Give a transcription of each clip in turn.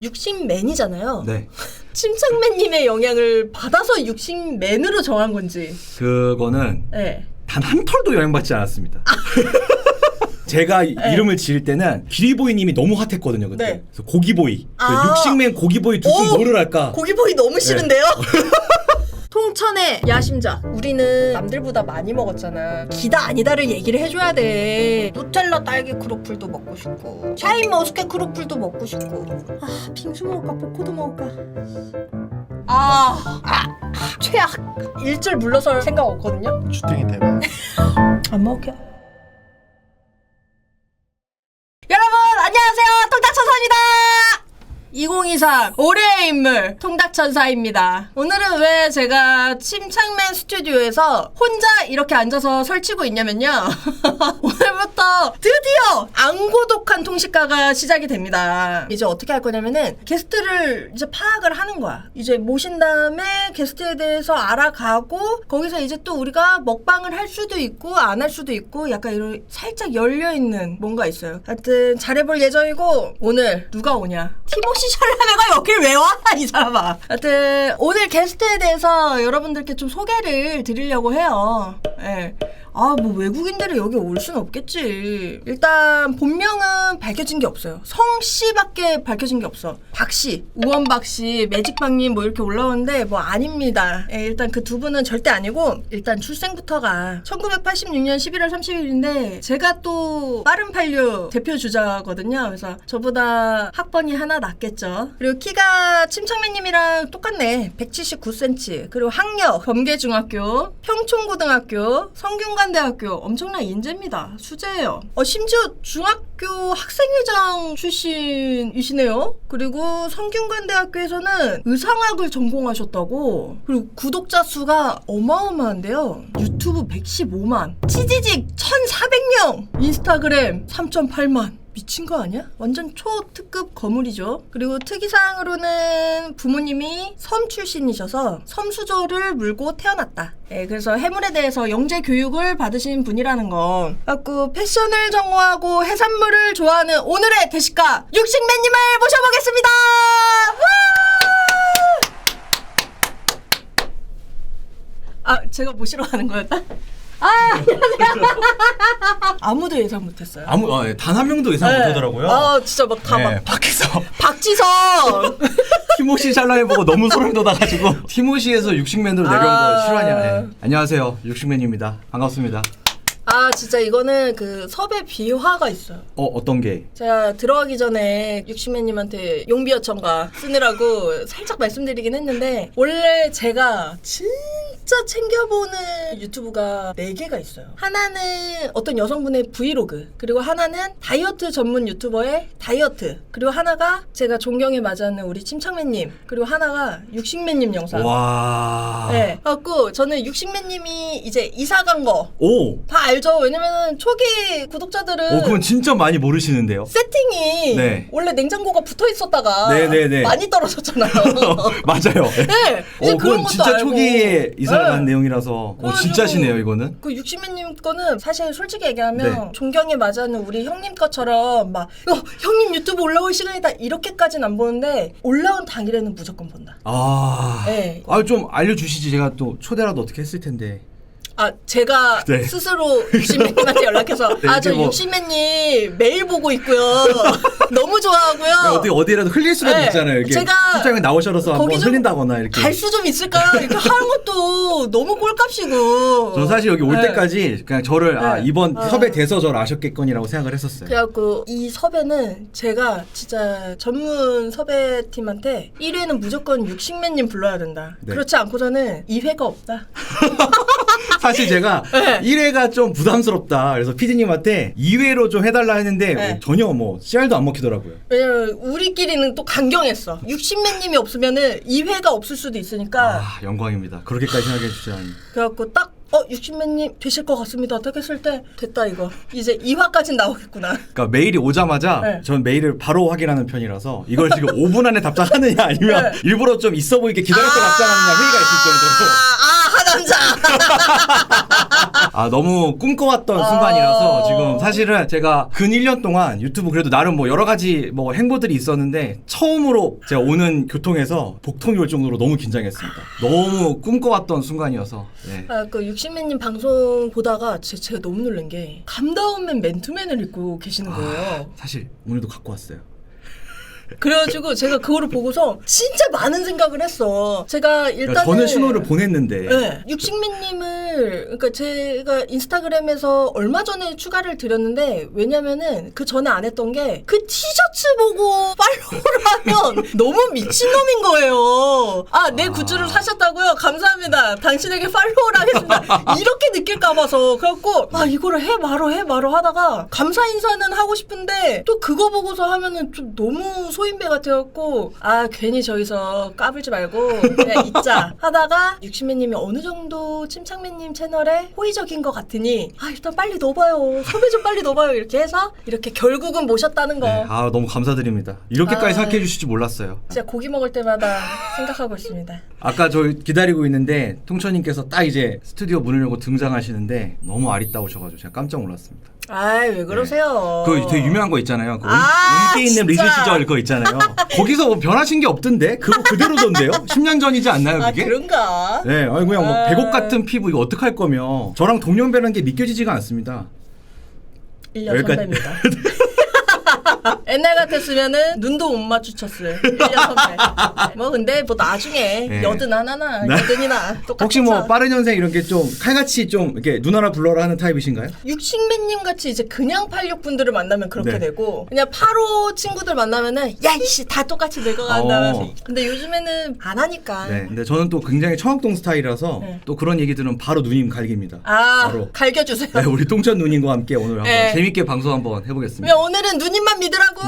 육식맨이잖아요. 네. 침착맨님의 영향을 받아서 육식맨으로 정한 건지. 그거는 네. 단 한 털도 영향받지 않았습니다. 제가 이름을 지을 때는 기리보이님이 너무 핫했거든요 그때. 네. 그래서 고기보이, 육식맨 고기보이 둘 중 뭐를 할까? 고기보이 너무 싫은데요? 통천의 야심작. 우리는 남들보다 많이 먹었잖아. 기다 아니다를 얘기를 해줘야 돼. 누텔라 딸기 크로플도 먹고 싶고 샤인머스켓 크로플도 먹고 싶고. 아, 빙수 먹을까 포코도 먹을까. 최악. 일절 물러설 생각 없거든요. 주택이 대박. 안 먹을게요. 여러분 안녕하세요. 통닭천사입니다. 2023 올해의 인물 통닭천사입니다. 오늘은 왜 제가 침착맨 스튜디오에서 혼자 이렇게 앉아서 설치고 있냐면요. 오늘부터 드디어 앙고독한 통식가가 시작이 됩니다. 이제 어떻게 할 거냐면은 게스트를 이제 파악을 하는 거야. 이제 모신 다음에 게스트에 대해서 알아가고 거기서 이제 또 우리가 먹방을 할 수도 있고 안 할 수도 있고 약간 이런 살짝 열려있는 뭔가 있어요. 하여튼 잘해볼 예정이고 오늘 누가 오냐? 티모시 샬라메가 여길 왜 와? 이 사람아. 하여튼 오늘 게스트에 대해서 여러분들께 좀 소개를 드리려고 해요. 예. 아, 뭐 외국인들이 여기 올 순 없겠지. 일단 본명은 밝혀진 게 없어요. 성씨밖에 밝혀진 게 없어. 박씨, 우원박씨, 매직박님 뭐 이렇게 올라오는데 뭐 아닙니다. 예, 일단 그 두 분은 절대 아니고 일단 출생부터가 1986년 11월 30일인데 제가 또 빠른 판류 대표 주자거든요. 그래서 저보다 학번이 하나 낮겠죠. 그리고 키가 침착맨님이랑 똑같네. 179cm. 그리고 학력 범계중학교, 평촌고등학교, 성균관대학교 엄청난 인재입니다. 수재예요. 심지어 중학교 학생회장 출신이시네요. 그리고 성균관대학교에서는 의상학을 전공하셨다고. 그리고 구독자 수가 어마어마한데요. 유튜브 115만, 치지직 1,400명, 인스타그램 3.8만. 미친 거 아니야? 완전 초특급 거물이죠. 그리고 특이사항으로는 부모님이 섬 출신이셔서 섬수저를 물고 태어났다. 예, 그래서 해물에 대해서 영재 교육을 받으신 분이라는 거. 갖고 패션을 전공하고 해산물을 좋아하는 오늘의 대식가 육식맨님을 모셔보겠습니다. 제가 모시러 가는 거였다? 아무도 예상 못했어요. 단 한 명도 예상 못하더라고요. 진짜 막 다 막 밖에서 박지성 티모시 샬라메 보고 너무 소름 돋아가지고 티모시에서 육식맨으로 내려온 거 실화냐. 안녕하세요, 육식맨입니다. 반갑습니다. 진짜 이거는 그 섭외 비화가 있어요. 어떤 게? 제가 들어가기 전에 육식맨님한테 용비어천가 쓰느라고 살짝 말씀드리긴 했는데 원래 제가 진짜 챙겨보는 유튜브가 4개가 있어요. 하나는 어떤 여성분의 브이로그, 그리고 하나는 다이어트 전문 유튜버의 다이어트, 그리고 하나가 제가 존경에 맞아하는 우리 침착맨님, 그리고 하나가 육식맨님 영상. 와. 네. 그래갖고 저는 육식맨님이 이제 이사 간 거 다 알죠. 왜냐면은 초기 구독자들은 그건 진짜 많이 모르시는데요. 세팅이 원래 냉장고가 붙어 있었다가 많이 떨어졌잖아요. 맞아요. 네. 이제 그런 그건 것도 진짜 알고. 초기에 이사를 간 내용이라서 진짜시네요 이거는. 그 육식맨님 거는 사실 솔직히 얘기하면 존경에 맞아하는 우리 형님 것처럼 막 형님 유튜브 올라올 시간이다 이렇게까지는 안 보는데 올라온 당일에는 무조건 본다. 네. 좀 알려주시지. 제가 또 초대라도 어떻게 했을 텐데. 제가 스스로 육식맨님한테 연락해서 저 육식맨님 매일 보고 있고요. 너무 좋아하고요. 어디라도 흘릴 수라도 있잖아요. 이렇게 제가 출장에 나오셔서 한번 흘린다거나 이렇게. 갈 수 좀 있을까요? 이렇게 하는 것도 너무 꼴값이고. 저 사실 여기 올 때까지 그냥 저를 이번 섭외돼서 저를 아셨겠거니라고 생각을 했었어요. 그래갖고 이 섭외는 제가 진짜 전문 섭외팀한테 1회는 무조건 육식맨님 불러야 된다. 그렇지 않고서는 2회가 없다. 사실 제가 1회가 좀 부담스럽다. 그래서 PD님한테 2회로 좀 해달라 했는데 전혀 씨알도 안 먹히더라고요. 왜냐면 우리끼리는 또 강경했어. 육식맨님이 없으면은 2회가 없을 수도 있으니까. 영광입니다. 그렇게까지 생각해 주시지 않니. 그래갖고 딱 육식맨님 되실 것 같습니다. 딱 했을 때 됐다 이거. 이제 2화까진 나오겠구나. 그러니까 메일이 오자마자 전 메일을 바로 확인하는 편이라서 이걸 지금 5분 안에 답장하느냐 아니면 일부러 좀 있어 보이게 기다려서 답장하느냐 회의가 있을 정도로. 남자. 아, 너무 꿈꿔왔던 순간이라서 지금 사실은 제가 근 1년 동안 유튜브 그래도 나름 뭐 여러 가지 뭐 행보들이 있었는데 처음으로 제가 오는 교통에서 복통이 올 정도로 너무 긴장했습니다. 너무 꿈꿔왔던 순간이어서. 네. 아, 그 육신맨님 방송 보다가 제가 너무 놀란 게 감다운맨 맨투맨을 입고 계시는 거예요. 사실 오늘도 갖고 왔어요. 그래가지고 제가 그거를 보고서 진짜 많은 생각을 했어. 제가 일단은 저는 신호를 보냈는데 네, 육식맨님을 그러니까 제가 인스타그램에서 얼마 전에 추가를 드렸는데 왜냐면은 그 전에 안 했던 게 그 티셔츠 보고 팔로우를 하면 너무 미친놈인 거예요. 아, 내 굿즈를 사셨다고요? 감사합니다. 당신에게 팔로우를 하겠습니다. 이렇게 느낄까 봐서 그래갖고 아, 이거를 해 말어 하다가 감사 인사는 하고 싶은데 또 그거 보고서 하면은 좀 너무 소인배 같아갖고 아, 괜히 저기서 까불지 말고 그냥 있자 하다가 육신맨님이 어느 정도 침착맨님 채널에 호의적인 것 같으니 아, 일단 빨리 넣어봐요. 섭외 좀 빨리 넣어봐요. 이렇게 해서 이렇게 결국은 모셨다는 거. 네, 아, 너무 감사드립니다. 이렇게까지 생각해 주실 줄 몰랐어요. 진짜 고기 먹을 때마다 생각하고 있습니다. 아까 저 기다리고 있는데 통천님께서 딱 이제 스튜디오 문을 열고 등장하시는데 너무 아리따우셔가지고 제가 깜짝 놀랐습니다. 아이, 왜 그러세요? 그 되게 유명한 거 있잖아요. 그 아, 인기 있는 진짜. 리즈 시절 그거 있잖아요. 거기서 뭐 변하신 게 없던데? 그거 그대로던데요? 10년 전이지 않나요, 아, 그게? 그런가? 네, 아니 그냥 뭐 아. 백옥 같은 피부 이거 어떡할 거며 저랑 동년배라는 게 믿겨지지가 않습니다. 1년 여기까지. 선배입니다. 옛날 같았으면은 눈도 못 마주쳤을 1년 선배. 뭐 근데 뭐 나중에 네. 여든 하나나 여든이나 똑같죠. 혹시 뭐 빠른 현생 이런 게 좀 칼같이 좀 이렇게 누나라 불러라 하는 타입이신가요? 육식맨님 같이 이제 그냥 86분들을 만나면 그렇게 네. 되고 그냥 85 친구들 만나면은 야 이씨 다 똑같이 늙어간다. 근데 요즘에는 안 하니까. 네, 근데 저는 또 굉장히 청학동 스타일이라서 네. 또 그런 얘기 들으면 바로 누님 갈깁니다. 아, 바로. 갈겨주세요. 네, 우리 똥천 누님과 함께 오늘 한번 네. 재밌게 방송 한번 해보겠습니다. 그냥 오늘은 누님만 믿으라고.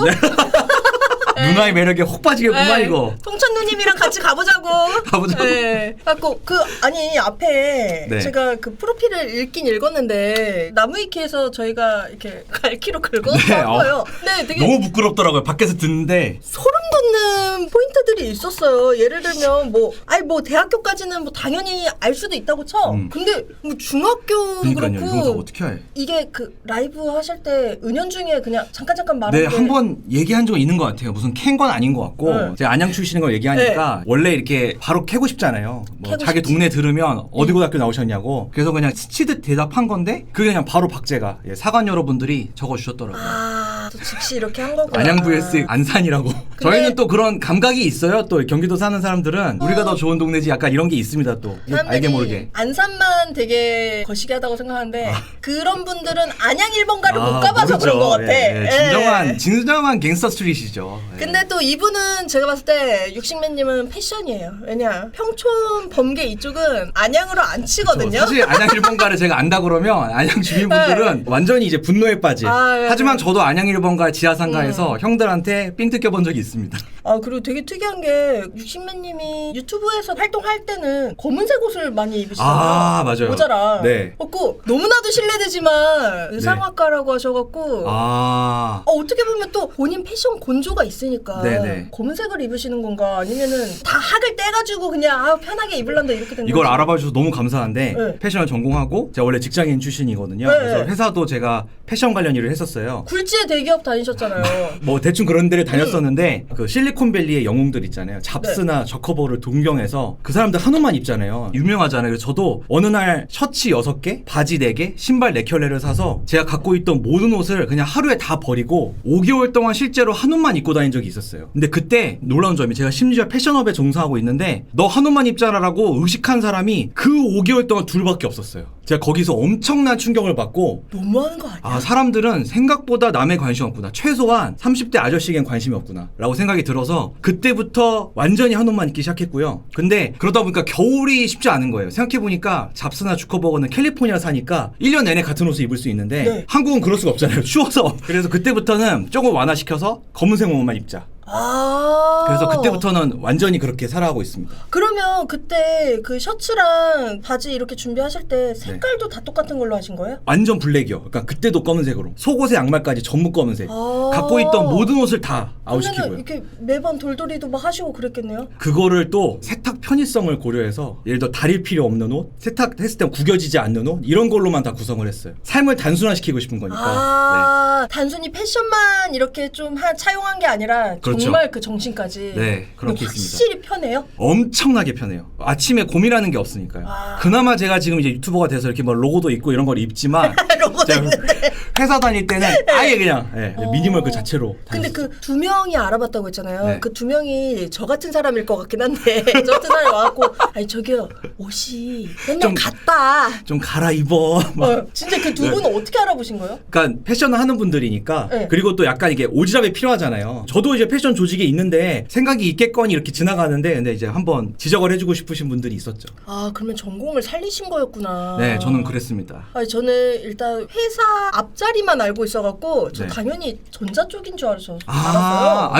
누나의 매력에 혹 빠지겠구만 네. 이거. 통천 누님이랑 같이 가보자고. 가보자고. 네. 갖고 아니 앞에 네. 제가 그 프로필을 읽긴 읽었는데 나무위키에서 저희가 이렇게 갈키로 긁어서 네, 한 거예요. 네, 되게 너무 부끄럽더라고요. 밖에서 듣는데. 소름 돋는 포인트들이 있었어요. 예를 들면 뭐 대학교까지는 뭐 당연히 알 수도 있다고 쳐. 근데 뭐 중학교도 그러니까요. 이거 다 그렇고 어떻게 해? 이게 그 라이브 하실 때 은연중에 그냥 잠깐 말하는 네, 게 한 번 얘기한 적은 있는 것 같아요. 무슨 캔 건 아닌 것 같고 네. 제가 안양 출신인 걸 얘기하니까 원래 이렇게 바로 캐고 싶잖아요. 뭐 캐고 자기 싶지. 동네 들으면 어디 고등학교 나오셨냐고. 그래서 그냥 스치듯 대답한 건데 그게 그냥 바로 박제가 사관 여러분들이 적어주셨더라고요. 아, 또 즉시 이렇게 한 거구나. 안양 vs 안산이라고. 저희는 또 그런 감각이 있어요. 또 경기도 사는 사람들은 우리가 더 좋은 동네지 약간 이런 게 있습니다. 또 사람들이 알게 모르게. 안산만 되게 거시기하다고 생각하는데 그런 분들은 안양 1번가를 못 가봐서 모르죠. 그런 것 같아. 예, 예. 진정한 갱스터 스트릿이죠. 예. 근데 또 이분은 제가 봤을 때 육식맨님은 패션이에요. 왜냐 평촌 범계 이쪽은 안양으로 안 치거든요. 사실 안양 일본가를 제가 안다 그러면 안양 주민분들은 완전히 이제 분노에 빠지. 아, 네. 하지만 저도 안양 일본가 지하상가에서 형들한테 삥 뜯겨본 적이 있습니다. 아, 그리고 되게 특이한 게 육식맨님이 유튜브에서 활동할 때는 검은색 옷을 많이 입으시잖아요. 아, 맞아요. 모자랑. 네. 그래갖고 너무나도 실례되지만 의상학과라고 하셔갖고 아. 어떻게 보면 또 본인 패션 곤조가 있으니까 네네. 검은색을 입으시는 건가 아니면은 다 학을 떼가지고 그냥 아, 편하게 입을란다 이렇게 된 이걸 건지. 알아봐 주셔서 너무 감사한데 네. 패션을 전공하고 제가 원래 직장인 출신이거든요. 네. 그래서 회사도 제가 패션 관련 일을 했었어요. 굴지의 대기업 다니셨잖아요. 뭐 대충 그런 데를 다녔었는데 그 실리콘밸리의 영웅들 있잖아요. 잡스나 저커버를 동경해서 그 사람들 한 옷만 입잖아요. 유명하잖아요. 그래서 저도 어느 날 셔츠 6개, 바지 4개, 신발 4켤레를 사서 제가 갖고 있던 모든 옷을 그냥 하루에 다 버리고 5개월 동안 실제로 한 옷만 입고 다닌 적이 있었어요. 근데 그때 놀라운 점이 제가 심지어 패션업에 종사하고 있는데 너 한 옷만 입자라고 의식한 사람이 그 5개월 동안 둘밖에 없었어요. 제가 거기서 엄청난 충격을 받고 너무하는 거 아니야? 아, 사람들은 생각보다 남의 관심 없구나. 최소한 30대 아저씨에겐 관심이 없구나. 라고 생각이 들어서 그때부터 완전히 한 옷만 입기 시작했고요. 근데 그러다 보니까 겨울이 쉽지 않은 거예요. 생각해보니까 잡스나 주커버거는 캘리포니아 사니까 1년 내내 같은 옷을 입을 수 있는데 네. 한국은 그럴 수가 없잖아요. 추워서. 그래서 그때부터는 조금 완화시켜서 검은색 옷만 입자. 아. 그래서 그때부터는 완전히 그렇게 살아가고 있습니다. 그러면 그러면 그때 그 셔츠랑 바지 이렇게 준비하실 때 색깔도 다 똑같은 걸로 하신 거예요? 완전 블랙이요. 그러니까 그때도 검은색으로. 속옷에 양말까지 전부 검은색. 아. 갖고 있던 모든 옷을 다 그러면은 아웃시키고요. 이렇게 매번 돌돌이도 막 하시고 그랬겠네요? 그거를 또 세탁 편의성을 고려해서 예를 들어 다릴 필요 없는 옷, 세탁했을 때 구겨지지 않는 옷 이런 걸로만 다 구성을 했어요. 삶을 단순화시키고 싶은 거니까. 아, 단순히 패션만 이렇게 좀 차용한 게 아니라 그렇죠. 정말 그 정신까지. 네, 그렇게 근데 있습니다. 확실히 편해요? 엄청나게 편해요. 아침에 고민하는 게 없으니까요. 아. 그나마 제가 지금 이제 유튜버가 돼서 이렇게 뭐 로고도 있고 이런 걸 입지만 로고도 제가 있는데. 회사 다닐 때는 아예 그냥 미니멀 그 자체로. 근데 다녔어요. 그 두 명이 알아봤다고 했잖아요. 네. 그 두 명이 저 같은 사람일 것 같긴 한데 저 같은 사람이 와갖고 아니 저기요 옷이 맨날 좀 같다. 좀 갈아입어. 막. 진짜 그 두 분은 어떻게 알아보신 거예요? 그러니까 패션을 하는 분들이니까 네. 그리고 또 약간 이게 오지랖이 필요하잖아요. 저도 이제 패션 조직에 있는데 생각이 있겠거니 이렇게 지나가는데 근데 이제 한번 지적을 해주고 싶으신 분들이 있었죠. 아 그러면 전공을 살리신 거였구나. 네, 저는 그랬습니다. 아니 저는 일단 회사 앞자리만 알고 있어갖고 저 네. 당연히 전자 쪽인 줄 알았어요.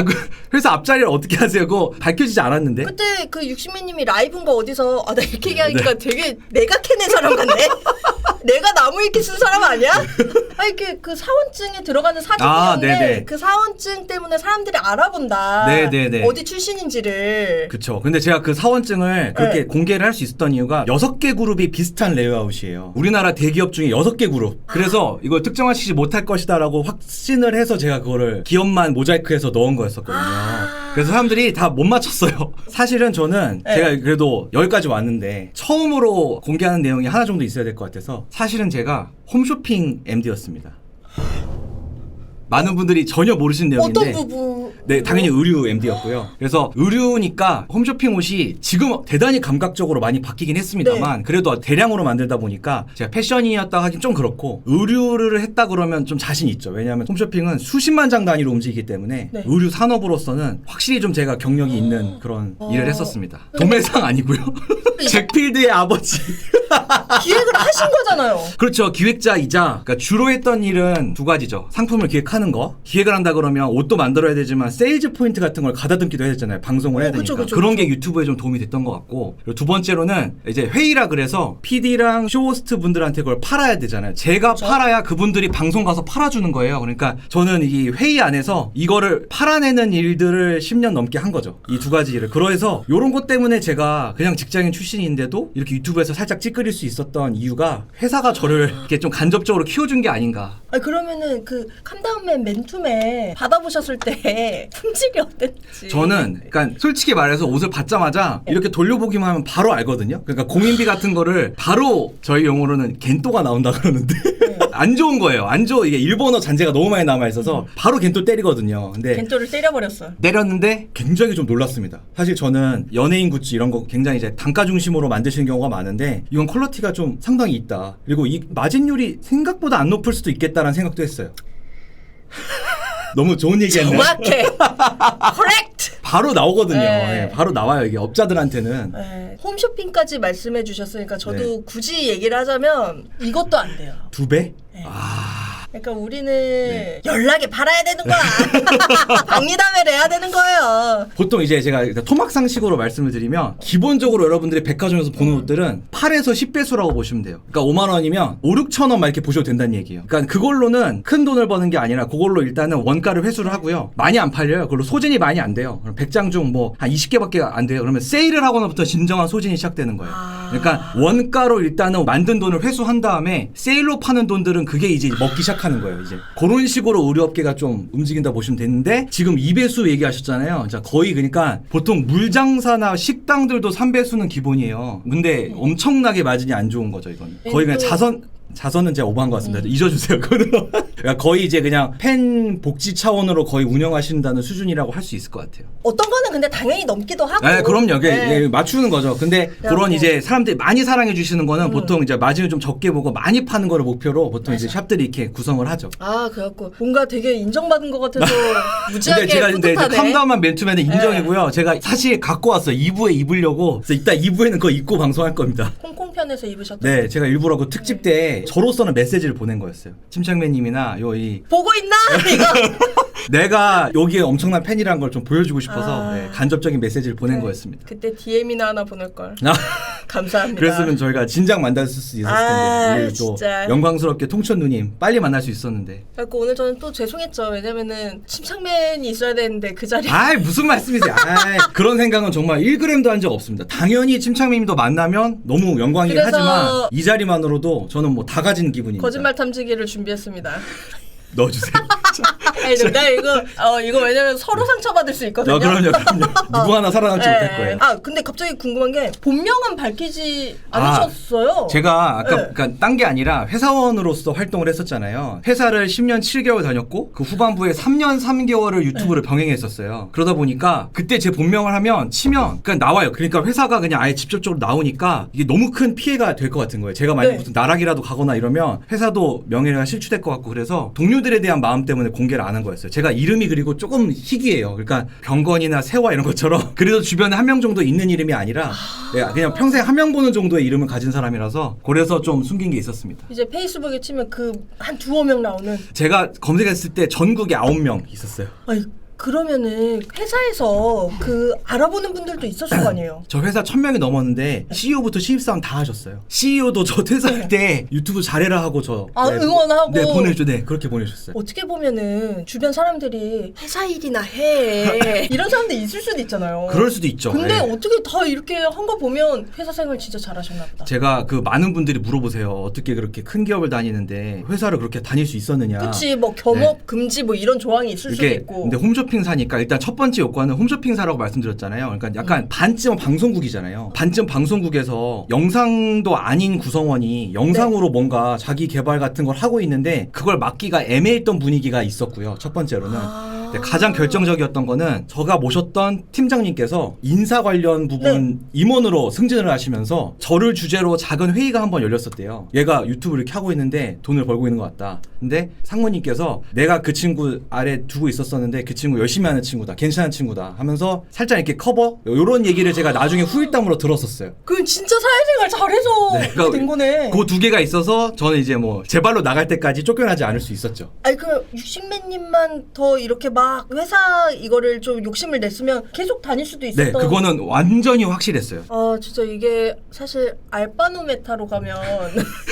그 회사 앞자리를 어떻게 하세요? 그거 밝혀지지 않았는데? 그때 그 육신매님이 라이브인가 어디서 나 이렇게 네. 얘기하니까 되게 내가 캐낸 사람 같네. 내가 나무 위키 쓴 사람 아니야? 아니 그 사원증에 들어가는 사진이었는데 네네. 그 사원증 때문에 사람들이 알아본다. 네네네. 어디 출신인지를. 그쵸. 근데 제가 그 사원증을 그렇게 네. 공개를 할 수 있었던 이유가 6개 그룹이 비슷한 레이아웃이에요. 우리나라 대기업 중에 6개 그룹. 그래서 이걸 특정화시키지 못할 것이다라고 확신을 해서 제가 그거를 기업만 모자이크해서 넣은 거였었거든요. 그래서 사람들이 다 못 맞췄어요. 사실은 저는 네. 제가 그래도 여기까지 왔는데 처음으로 공개하는 내용이 하나 정도 있어야 될 것 같아서 사실은 제가 홈쇼핑 MD였습니다. 많은 분들이 전혀 모르시는 내용인데 어떤 부분? 네, 당연히 의류 MD였고요. 그래서 의류니까 홈쇼핑 옷이 지금 대단히 감각적으로 많이 바뀌긴 했습니다만 네. 그래도 대량으로 만들다 보니까 제가 패션이었다 하긴 좀 그렇고 의류를 했다 그러면 좀 자신 있죠. 왜냐하면 홈쇼핑은 수십만 장 단위로 움직이기 때문에 네. 의류 산업으로서는 확실히 좀 제가 경력이 있는 그런 일을 했었습니다. 도매상 아니고요. 잭필드의 아버지. 기획을 하신 거잖아요. 그렇죠. 기획자이자 그러니까 주로 했던 일은 두 가지죠. 상품을 기획하는 거. 기획을 한다 그러면 옷도 만들어야 되지만 세일즈 포인트 같은 걸 가다 담기도 해야 되잖아요. 방송을 해야 되니까. 그쵸, 그쵸, 그런 그쵸. 게 유튜브에 좀 도움이 됐던 것 같고 그리고 두 번째로는 이제 회의라 그래서 PD랑 쇼호스트 분들한테 그걸 팔아야 되잖아요. 제가 그쵸? 팔아야 그분들이 방송 가서 팔아주는 거예요. 그러니까 저는 이 회의 안에서 이거를 팔아내는 일들을 10년 넘게 한 거죠. 이 두 가지 일을. 그래서 이런 것 때문에 제가 그냥 직장인 출신인데도 이렇게 유튜브에서 살짝 찌끄릴 수 있었던 이유가 회사가 저를 이렇게 좀 간접적으로 키워준 게 아닌가. 아니 그러면은 그 캄다운맨 맨투맨 받아보셨을 때 품질이 어땠지? 저는 그러니까 솔직히 말해서 옷을 받자마자 이렇게 돌려보기만 하면 바로 알거든요. 그러니까 공인비 같은 거를 바로 저희 용어로는 겐또가 나온다 그러는데 안 좋은 거예요. 안 좋아. 이게 일본어 잔재가 너무 많이 남아 있어서 바로 겐또 때리거든요. 근데 겐토를 때려버렸어. 때렸는데 굉장히 좀 놀랐습니다. 사실 저는 연예인 굿즈 이런 거 굉장히 이제 단가 중심으로 만드시는 경우가 많은데 이건 퀄리티가 좀 상당히 있다. 그리고 이 마진율이 생각보다 안 높을 수도 있겠다라는 생각도 했어요. 너무 좋은 얘기했네. 정확해. correct. 바로 나오거든요. 네. 예, 바로 나와요. 이게 업자들한테는. 네. 홈쇼핑까지 말씀해 주셨으니까 저도 네. 굳이 얘기를 하자면 이것도 안 돼요. 2배? 네. 아. 그러니까 우리는 연락에 팔아야 되는 거야. 박리담회를 해야 되는 거예요. 보통 이제 제가 일단 토막상식으로 말씀을 드리면 기본적으로 여러분들이 백화점에서 보는 옷들은 8에서 10배수라고 보시면 돼요. 그러니까 5만 원이면 5, 6천 원 막 이렇게 보셔도 된다는 얘기예요. 그러니까 그걸로는 큰 돈을 버는 게 아니라 그걸로 일단은 원가를 회수를 하고요. 많이 안 팔려요. 그걸로 소진이 많이 안 돼요. 100장 중 뭐 한 20개밖에 안 돼요. 그러면 세일을 하고나부터 진정한 소진이 시작되는 거예요. 그러니까 원가로 일단은 만든 돈을 회수한 다음에 세일로 파는 돈들은 그게 이제 먹기 시작하는 거예요. 이제 그런 식으로 의류업계가 좀 움직인다 보시면 되는데 지금 2배수 얘기하셨잖아요. 자, 거의 그러니까 보통 물장사나 식당들도 3배수는 기본이에요. 근데 엄청나게 마진이 안 좋은 거죠, 이건. 거의 그냥 자선은 제가 오버한 것 같습니다. 잊어주세요. 그거는. 그러니까 거의 이제 그냥 팬 복지 차원으로 거의 운영하신다는 수준이라고 할 수 있을 것 같아요. 어떤 거는 근데 당연히 넘기도 하고. 네, 그럼요. 네. 예, 맞추는 거죠. 근데 그런 뭐. 이제 사람들이 많이 사랑해 주시는 거는 보통 이제 마진을 좀 적게 보고 많이 파는 거를 목표로 보통 이제 샵들이 이렇게 구성을 하죠. 아, 그래갖고 뭔가 되게 인정받은 것 같아서 무지하게 근데 제가 근데 뿌듯하네. 캄다운만 맨투맨은 인정이고요. 제가 사실 갖고 왔어요. 2부에 입으려고. 그래서 이따 2부에는 그거 입고 방송할 겁니다. 홍콩편에서 입으셨던. 네, 제가 일부러 그 특집 때 저로서는 메시지를 보낸 거였어요. 침착맨님이나 이 보고 있나? 이거 내가 여기에 엄청난 팬이라는 걸 좀 보여주고 싶어서 아. 네, 간접적인 메시지를 보낸 네. 거였습니다. 그때 DM이나 하나 보낼걸. 감사합니다. 그랬으면 저희가 진작 만날 수 있었을 텐데 오늘 또 진짜. 영광스럽게 통천 누님 빨리 만날 수 있었는데 그래서 오늘 저는 또 죄송했죠. 왜냐면은 침착맨이 있어야 되는데 그 자리에 아이 무슨 말씀이세요? 아이, 그런 생각은 정말 1g도 한 적 없습니다. 당연히 침착님도 만나면 너무 영광이긴 그래서- 하지만 이 자리만으로도 저는 뭐 다 가진 기분입니다. 거짓말 탐지기를 준비했습니다. 넣어주세요. 아니 나 이거 왜냐면 서로 상처받을 수 있거든요. 그럼요. 누구 하나 살아남지 네. 못할 거예요. 아 근데 갑자기 궁금한 게 본명은 밝히지 않으셨어요. 제가 아까 네. 그러니까 딴 게 아니라 회사원으로서 활동을 했었잖아요. 회사를 10년 7개월 다녔고 그 후반부에 3년 3개월을 유튜브를 병행했었어요. 그러다 보니까 그때 제 본명을 하면 치면 그냥 나와요. 그러니까 회사가 그냥 아예 직접적으로 나오니까 이게 너무 큰 피해가 될 것 같은 거예요. 제가 만약 네. 무슨 나락이라도 가거나 이러면 회사도 명예가 실추될 것 같고 그래서 동료들에 대한 마음 때문에 공개를 안 한 거였어요. 제가 이름이 그리고 조금 희귀해요. 그러니까 병건이나 세화 이런 것처럼 그래도 주변에 한 명 정도 있는 이름이 아니라 그냥 평생 한 명 보는 정도의 이름을 가진 사람이라서 그래서 좀 숨긴 게 있었습니다. 이제 페이스북에 치면 그 한 두어 명 나오는. 제가 검색했을 때 전국에 9명 있었어요. 아니 그러면은 회사에서 그 알아보는 분들도 있었을 거 아니에요. 저 회사 1000명이 넘었는데 CEO부터 신입사원 다 하셨어요. CEO도 저 퇴사할 때 유튜브 잘해라 하고 저 응원하고. 네, 그렇게 보내주셨어요. 어떻게 보면은 주변 사람들이 회사 일이나 해 이런 사람들 있을 수도 있잖아요. 그럴 수도 있죠. 근데 네. 어떻게 다 이렇게 한 거 보면 회사 생활 진짜 잘하셨나 보다. 제가 그 많은 분들이 물어보세요. 어떻게 그렇게 큰 기업을 다니는데 회사를 그렇게 다닐 수 있었느냐. 그치 뭐 겸업 금지 뭐 이런 조항이 있을 수도 이게 있고. 근데 홈쇼핑 사니까 일단 첫 번째 요건은 홈쇼핑 사라고 말씀드렸잖아요. 그러니까 약간 반쯤 방송국이잖아요. 반쯤 방송국에서 영상도 아닌 구성원이 영상으로 뭔가 자기 개발 같은 걸 하고 있는데 그걸 막기가 애매했던 분위기가 있었고요. 첫 번째로는. 근데 가장 결정적이었던 거는 제가 모셨던 팀장님께서 인사 관련 부분 임원으로 승진을 하시면서 저를 주제로 작은 회의가 한번 열렸었대요. 얘가 유튜브 이렇게 하고 있는데 돈을 벌고 있는 것 같다. 근데 상무님께서 내가 그 친구 아래 두고 있었었는데 그 친구 열심히 하는 친구다. 괜찮은 친구다 하면서 살짝 이렇게 커버 요런 얘기를 제가 나중에 후일담으로 들었었어요. 그럼 진짜 사회생활 잘해서 네, 그렇게 된 거네. 그 두 개가 있어서 저는 이제 뭐 제 발로 나갈 때까지 쫓겨나지 않을 수 있었죠. 아니 그 육식맨님만 더 이렇게 막 회사 이거를 좀 욕심을 냈으면 계속 다닐 수도 있었던. 네, 그거는 완전히 확실했어요. 아 진짜 이게 사실 알바노 메타로 가면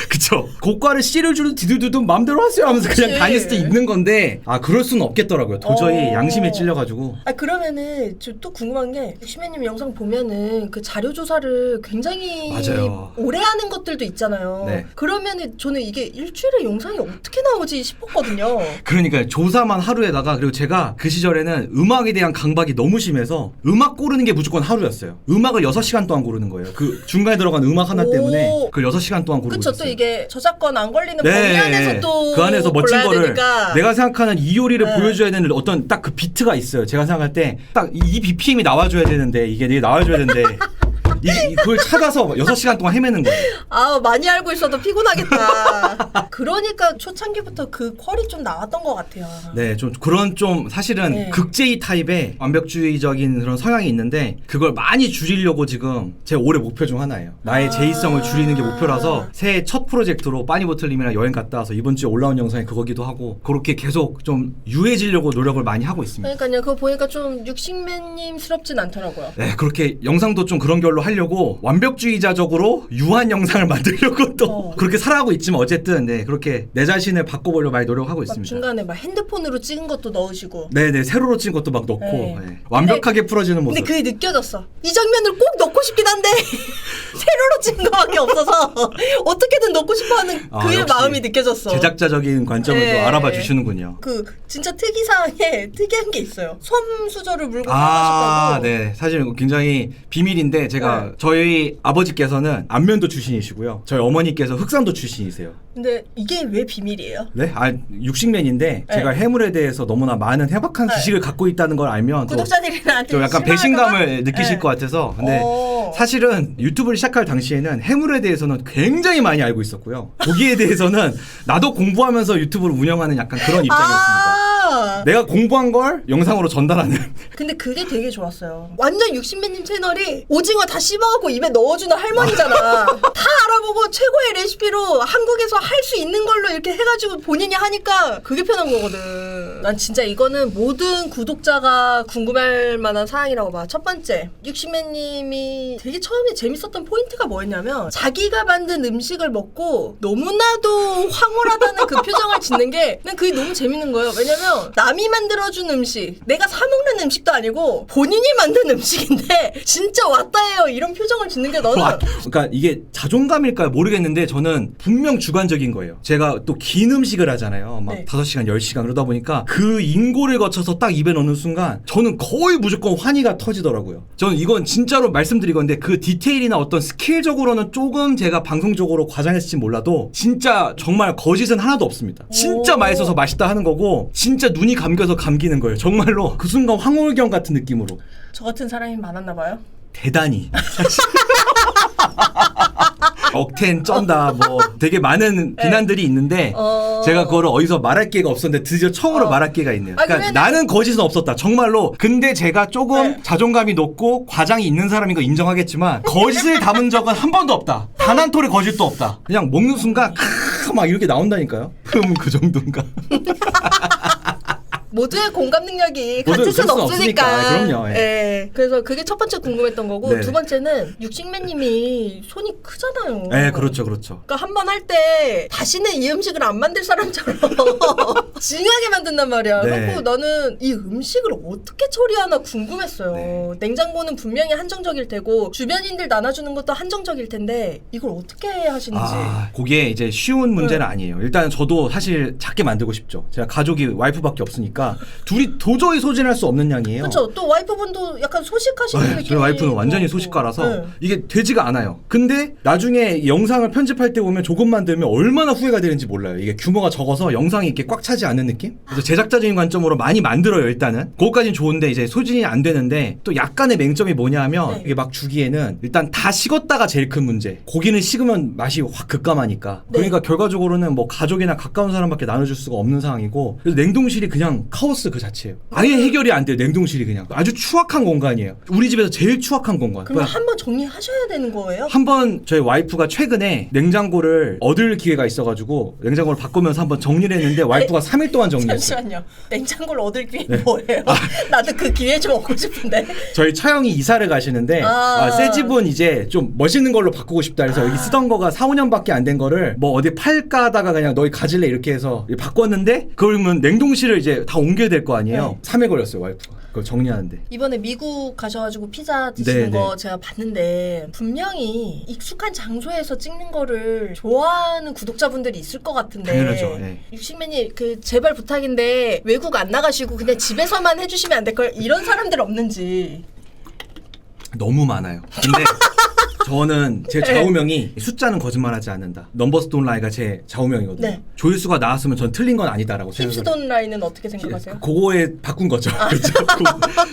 그쵸. 고가를 씨를 주는 디두두두 마음대로 하세요 하면서 그냥 그치. 다닐 수도 있는 건데 그럴 수는 없겠더라고요. 도저히 어. 양심에 찔려가지고. 아 그러면은 저 또 궁금한 게 육식맨님 영상 보면은 그 자료 조사를 굉장히 맞아요. 오래 하는 것들도 있잖아요. 네. 그러면은 저는 이게 일주일에 영상이 어떻게 나오지 싶었거든요. 그러니까 조사만 하루에다가 그리고 제가 그 시절에는 음악에 대한 강박이 너무 심해서 음악 고르는 게 무조건 하루였어요. 음악을 6시간 동안 고르는 거예요. 그 중간에 들어간 음악 하나 오. 때문에 그걸 6시간 동안 고르고 그쵸 있었어요. 또 이게 저작권 안 걸리는 범위 안에서 또 그 안에서 멋진 골라야 거를 되니까. 내가 생각하는 이효리를 네. 보여줘야 되는 어떤 딱 그 비트가 있어요. 제가 생각할 때 딱 이 BPM이 나와줘야 되는데 이게 나와줘야 되는데 그걸 찾아서 6시간 동안 헤매는 거예요. 아 많이 알고 있어도 피곤하겠다. 그러니까 초창기부터 그 퀄이 좀 나왔던 것 같아요. 네, 좀 그런 좀 사실은 네. 극제이 타입의 완벽주의적인 그런 성향이 있는데 그걸 많이 줄이려고 지금 제 올해 목표 중 하나예요. 나의 제이성을 줄이는 게 목표라서 새해 첫 프로젝트로 빠니보틀님이랑 여행 갔다 와서 이번 주에 올라온 영상이 그거기도 하고 그렇게 계속 좀 유해지려고 노력을 많이 하고 있습니다. 그러니까요. 그거 보니까 좀 육식맨님스럽진 않더라고요. 네, 그렇게 영상도 좀 그런 걸로 하려고 완벽주의자적으로 유한 영상을 만들려고 또 그렇게 살아가고 있지만 어쨌든 네, 그렇게 내 자신을 바꿔보려고 많이 노력하고 막 있습니다. 중간에 막 핸드폰으로 찍은 것도 넣으시고. 네네, 세로로 찍은 것도 막 넣고 네. 네, 완벽하게 풀어지는 모습. 근데 그게 느껴졌어. 이 장면을 꼭 넣고 싶긴 한데 세로로 찍은 거밖에 없어서 어떻게든 넣고 싶어하는 그의 역시 마음이 느껴졌어. 제작자적인 관점을 네. 또 알아봐 주시는군요. 그 진짜 특이사항에 특이한 게 있어요. 솜 수저를 물고 아, 나가셨다고. 네. 사실 굉장히 비밀인데 제가 네. 저희 아버지께서는 안면도 출신이시고요. 저희 어머니께서 흑산도 출신이세요. 근데 이게 왜 비밀이에요? 네? 육식맨인데 네. 제가 해물에 대해서 너무나 많은 해박한 네. 지식을 갖고 있다는 걸 알면 또 구독자들한테 좀 약간 배신감을 느끼실 것 같아서 근데 오. 사실은 유튜브를 시작할 당시에는 해물에 대해서는 굉장히 많이 알고 있었고요. 고기에 대해서는 나도 공부하면서 유튜브를 운영하는 약간 그런 입장이었습니다. 내가 공부한 걸 영상으로 전달하는. 근데 그게 되게 좋았어요. 완전 육신맨님 채널이 오징어 다 씹어갖고 입에 넣어주는 할머니잖아. 다 알아보고 최고의 레시피로 한국에서 할 수 있는 걸로 이렇게 해가지고 본인이 하니까 그게 편한 거거든. 난 진짜 이거는 모든 구독자가 궁금할 만한 사항이라고 봐. 첫 번째, 육식맨님이 되게 처음에 재밌었던 포인트가 뭐였냐면 자기가 만든 음식을 먹고 너무나도 황홀하다는 그 표정을 짓는 게 난 그게 너무 재밌는 거예요. 왜냐면 남이 만들어준 음식, 내가 사 먹는 음식도 아니고 본인이 만든 음식인데 진짜 왔다예요 이런 표정을 짓는 게 너는 그러니까 이게 자존감일까요? 모르겠는데 저는 분명 주관적인 거예요. 제가 또 긴 음식을 하잖아요. 막 네. 5시간, 10시간 그러다 보니까 그 인고를 거쳐서 딱 입에 넣는 순간 저는 거의 무조건 환희가 터지더라고요. 저는 이건 진짜로 말씀드리건데 그 디테일이나 어떤 스킬적으로는 조금 제가 방송적으로 과장했을지 몰라도 진짜 정말 거짓은 하나도 없습니다. 진짜 오. 맛있어서 맛있다 하는 거고 진짜 눈이 감겨서 감기는 거예요. 정말로 그 순간 황홀경 같은 느낌으로. 저 같은 사람이 많았나 봐요. 대단히 억텐 쩐다 뭐 되게 많은 비난들이 있는데 제가 그거를 어디서 말할 기회가 없었는데 드디어 처음으로 말할 기회가 있네요. 아, 그러니까 그러면은- 나는 거짓은 없었다 정말로. 근데 제가 조금 네. 자존감이 높고 과장이 있는 사람인 거 인정하겠지만 거짓을 담은 적은 한 번도 없다. 단 한 톨의 거짓도 없다. 그냥 먹는 순간 막 이렇게 나온다니까요. 그럼 그 정도인가? 모두의 공감 능력이 모두 같을 수는 그럴 수는 없으니까. 없으니까. 그럼요, 예. 예. 그래서 그게 첫 번째 궁금했던 거고 네. 두 번째는 육식맨님이 손이 크잖아요. 네, 그렇죠, 그렇죠. 그러니까 한 번 할 때 다시는 이 음식을 안 만들 사람처럼 징하게 만든단 말이야. 네. 그래서 나는 이 음식을 어떻게 처리하나 궁금했어요. 네. 냉장고는 분명히 한정적일 테고 주변인들 나눠주는 것도 한정적일 텐데 이걸 어떻게 하시는지. 아, 그게 이제 쉬운 문제는 아니에요. 일단 저도 사실 작게 만들고 싶죠. 제가 가족이 와이프밖에 없으니까 둘이 도저히 소진할 수 없는 양이에요. 그렇죠. 또 와이프분도 약간 소식하시는 네, 느낌이 저희 와이프는 완전히 있고. 소식가라서 네. 이게 되지가 않아요. 근데 나중에 영상을 편집할 때 보면 조금 만들면 얼마나 후회가 되는지 몰라요. 이게 규모가 적어서 영상이 이렇게 꽉 차지 않는 느낌? 그래서 제작자적인 관점으로 많이 만들어요, 일단은. 그것까진 좋은데 이제 소진이 안 되는데 또 약간의 맹점이 뭐냐 하면 네. 이게 막 주기에는 일단 다 식었다가 제일 큰 문제. 고기는 식으면 맛이 확 급감하니까. 네. 그러니까 결과적으로는 뭐 가족이나 가까운 사람밖에 나눠줄 수가 없는 상황이고 그래서 냉동실이 그냥 카오스 그 자체예요. 아예 해결이 안 돼요, 냉동실이 그냥. 아주 추악한 공간이에요. 우리 집에서 제일 추악한 공간. 그러면 그러니까 한번 정리하셔야 되는 거예요? 한번 저희 와이프가 최근에 냉장고를 얻을 기회가 있어가지고 냉장고를 바꾸면서 한번 정리를 했는데 와이프가 3일 동안 정리했어요. 잠시만요. 냉장고를 얻을 기회 네. 뭐예요? 나도 그 기회 좀 얻고 싶은데. 저희 차영이 이사를 가시는데 새 집은 이제 좀 멋있는 걸로 바꾸고 싶다 해서 여기 쓰던 거가 4, 5년밖에 안 된 거를 뭐 어디 팔까 하다가 그냥 너희 가질래 이렇게 해서 바꿨는데 그러면 냉동실을 이제 다 옮겨야 될 거 아니에요. 3일 걸렸어요, 와이프가. 그걸 정리하는데. 이번에 미국 가셔가지고 피자 드시는 네, 거 네. 제가 봤는데 분명히 익숙한 장소에서 찍는 거를 좋아하는 구독자분들이 있을 것 같은데 당연하죠, 네. 육식맨이 그 제발 부탁인데 외국 안 나가시고 그냥 집에서만 해주시면 안 될까요? 이런 사람들 없는지. 너무 많아요. 근데 저는 제 좌우명이 숫자는 거짓말하지 않는다. 넘버스 돈 라이가 제 좌우명이거든요. 네. 조회수가 나왔으면 전 틀린 건 아니다라고 생각을 해요. 힙스돈 라인은 어떻게 생각하세요? 그거에 바꾼 거죠. 그렇죠.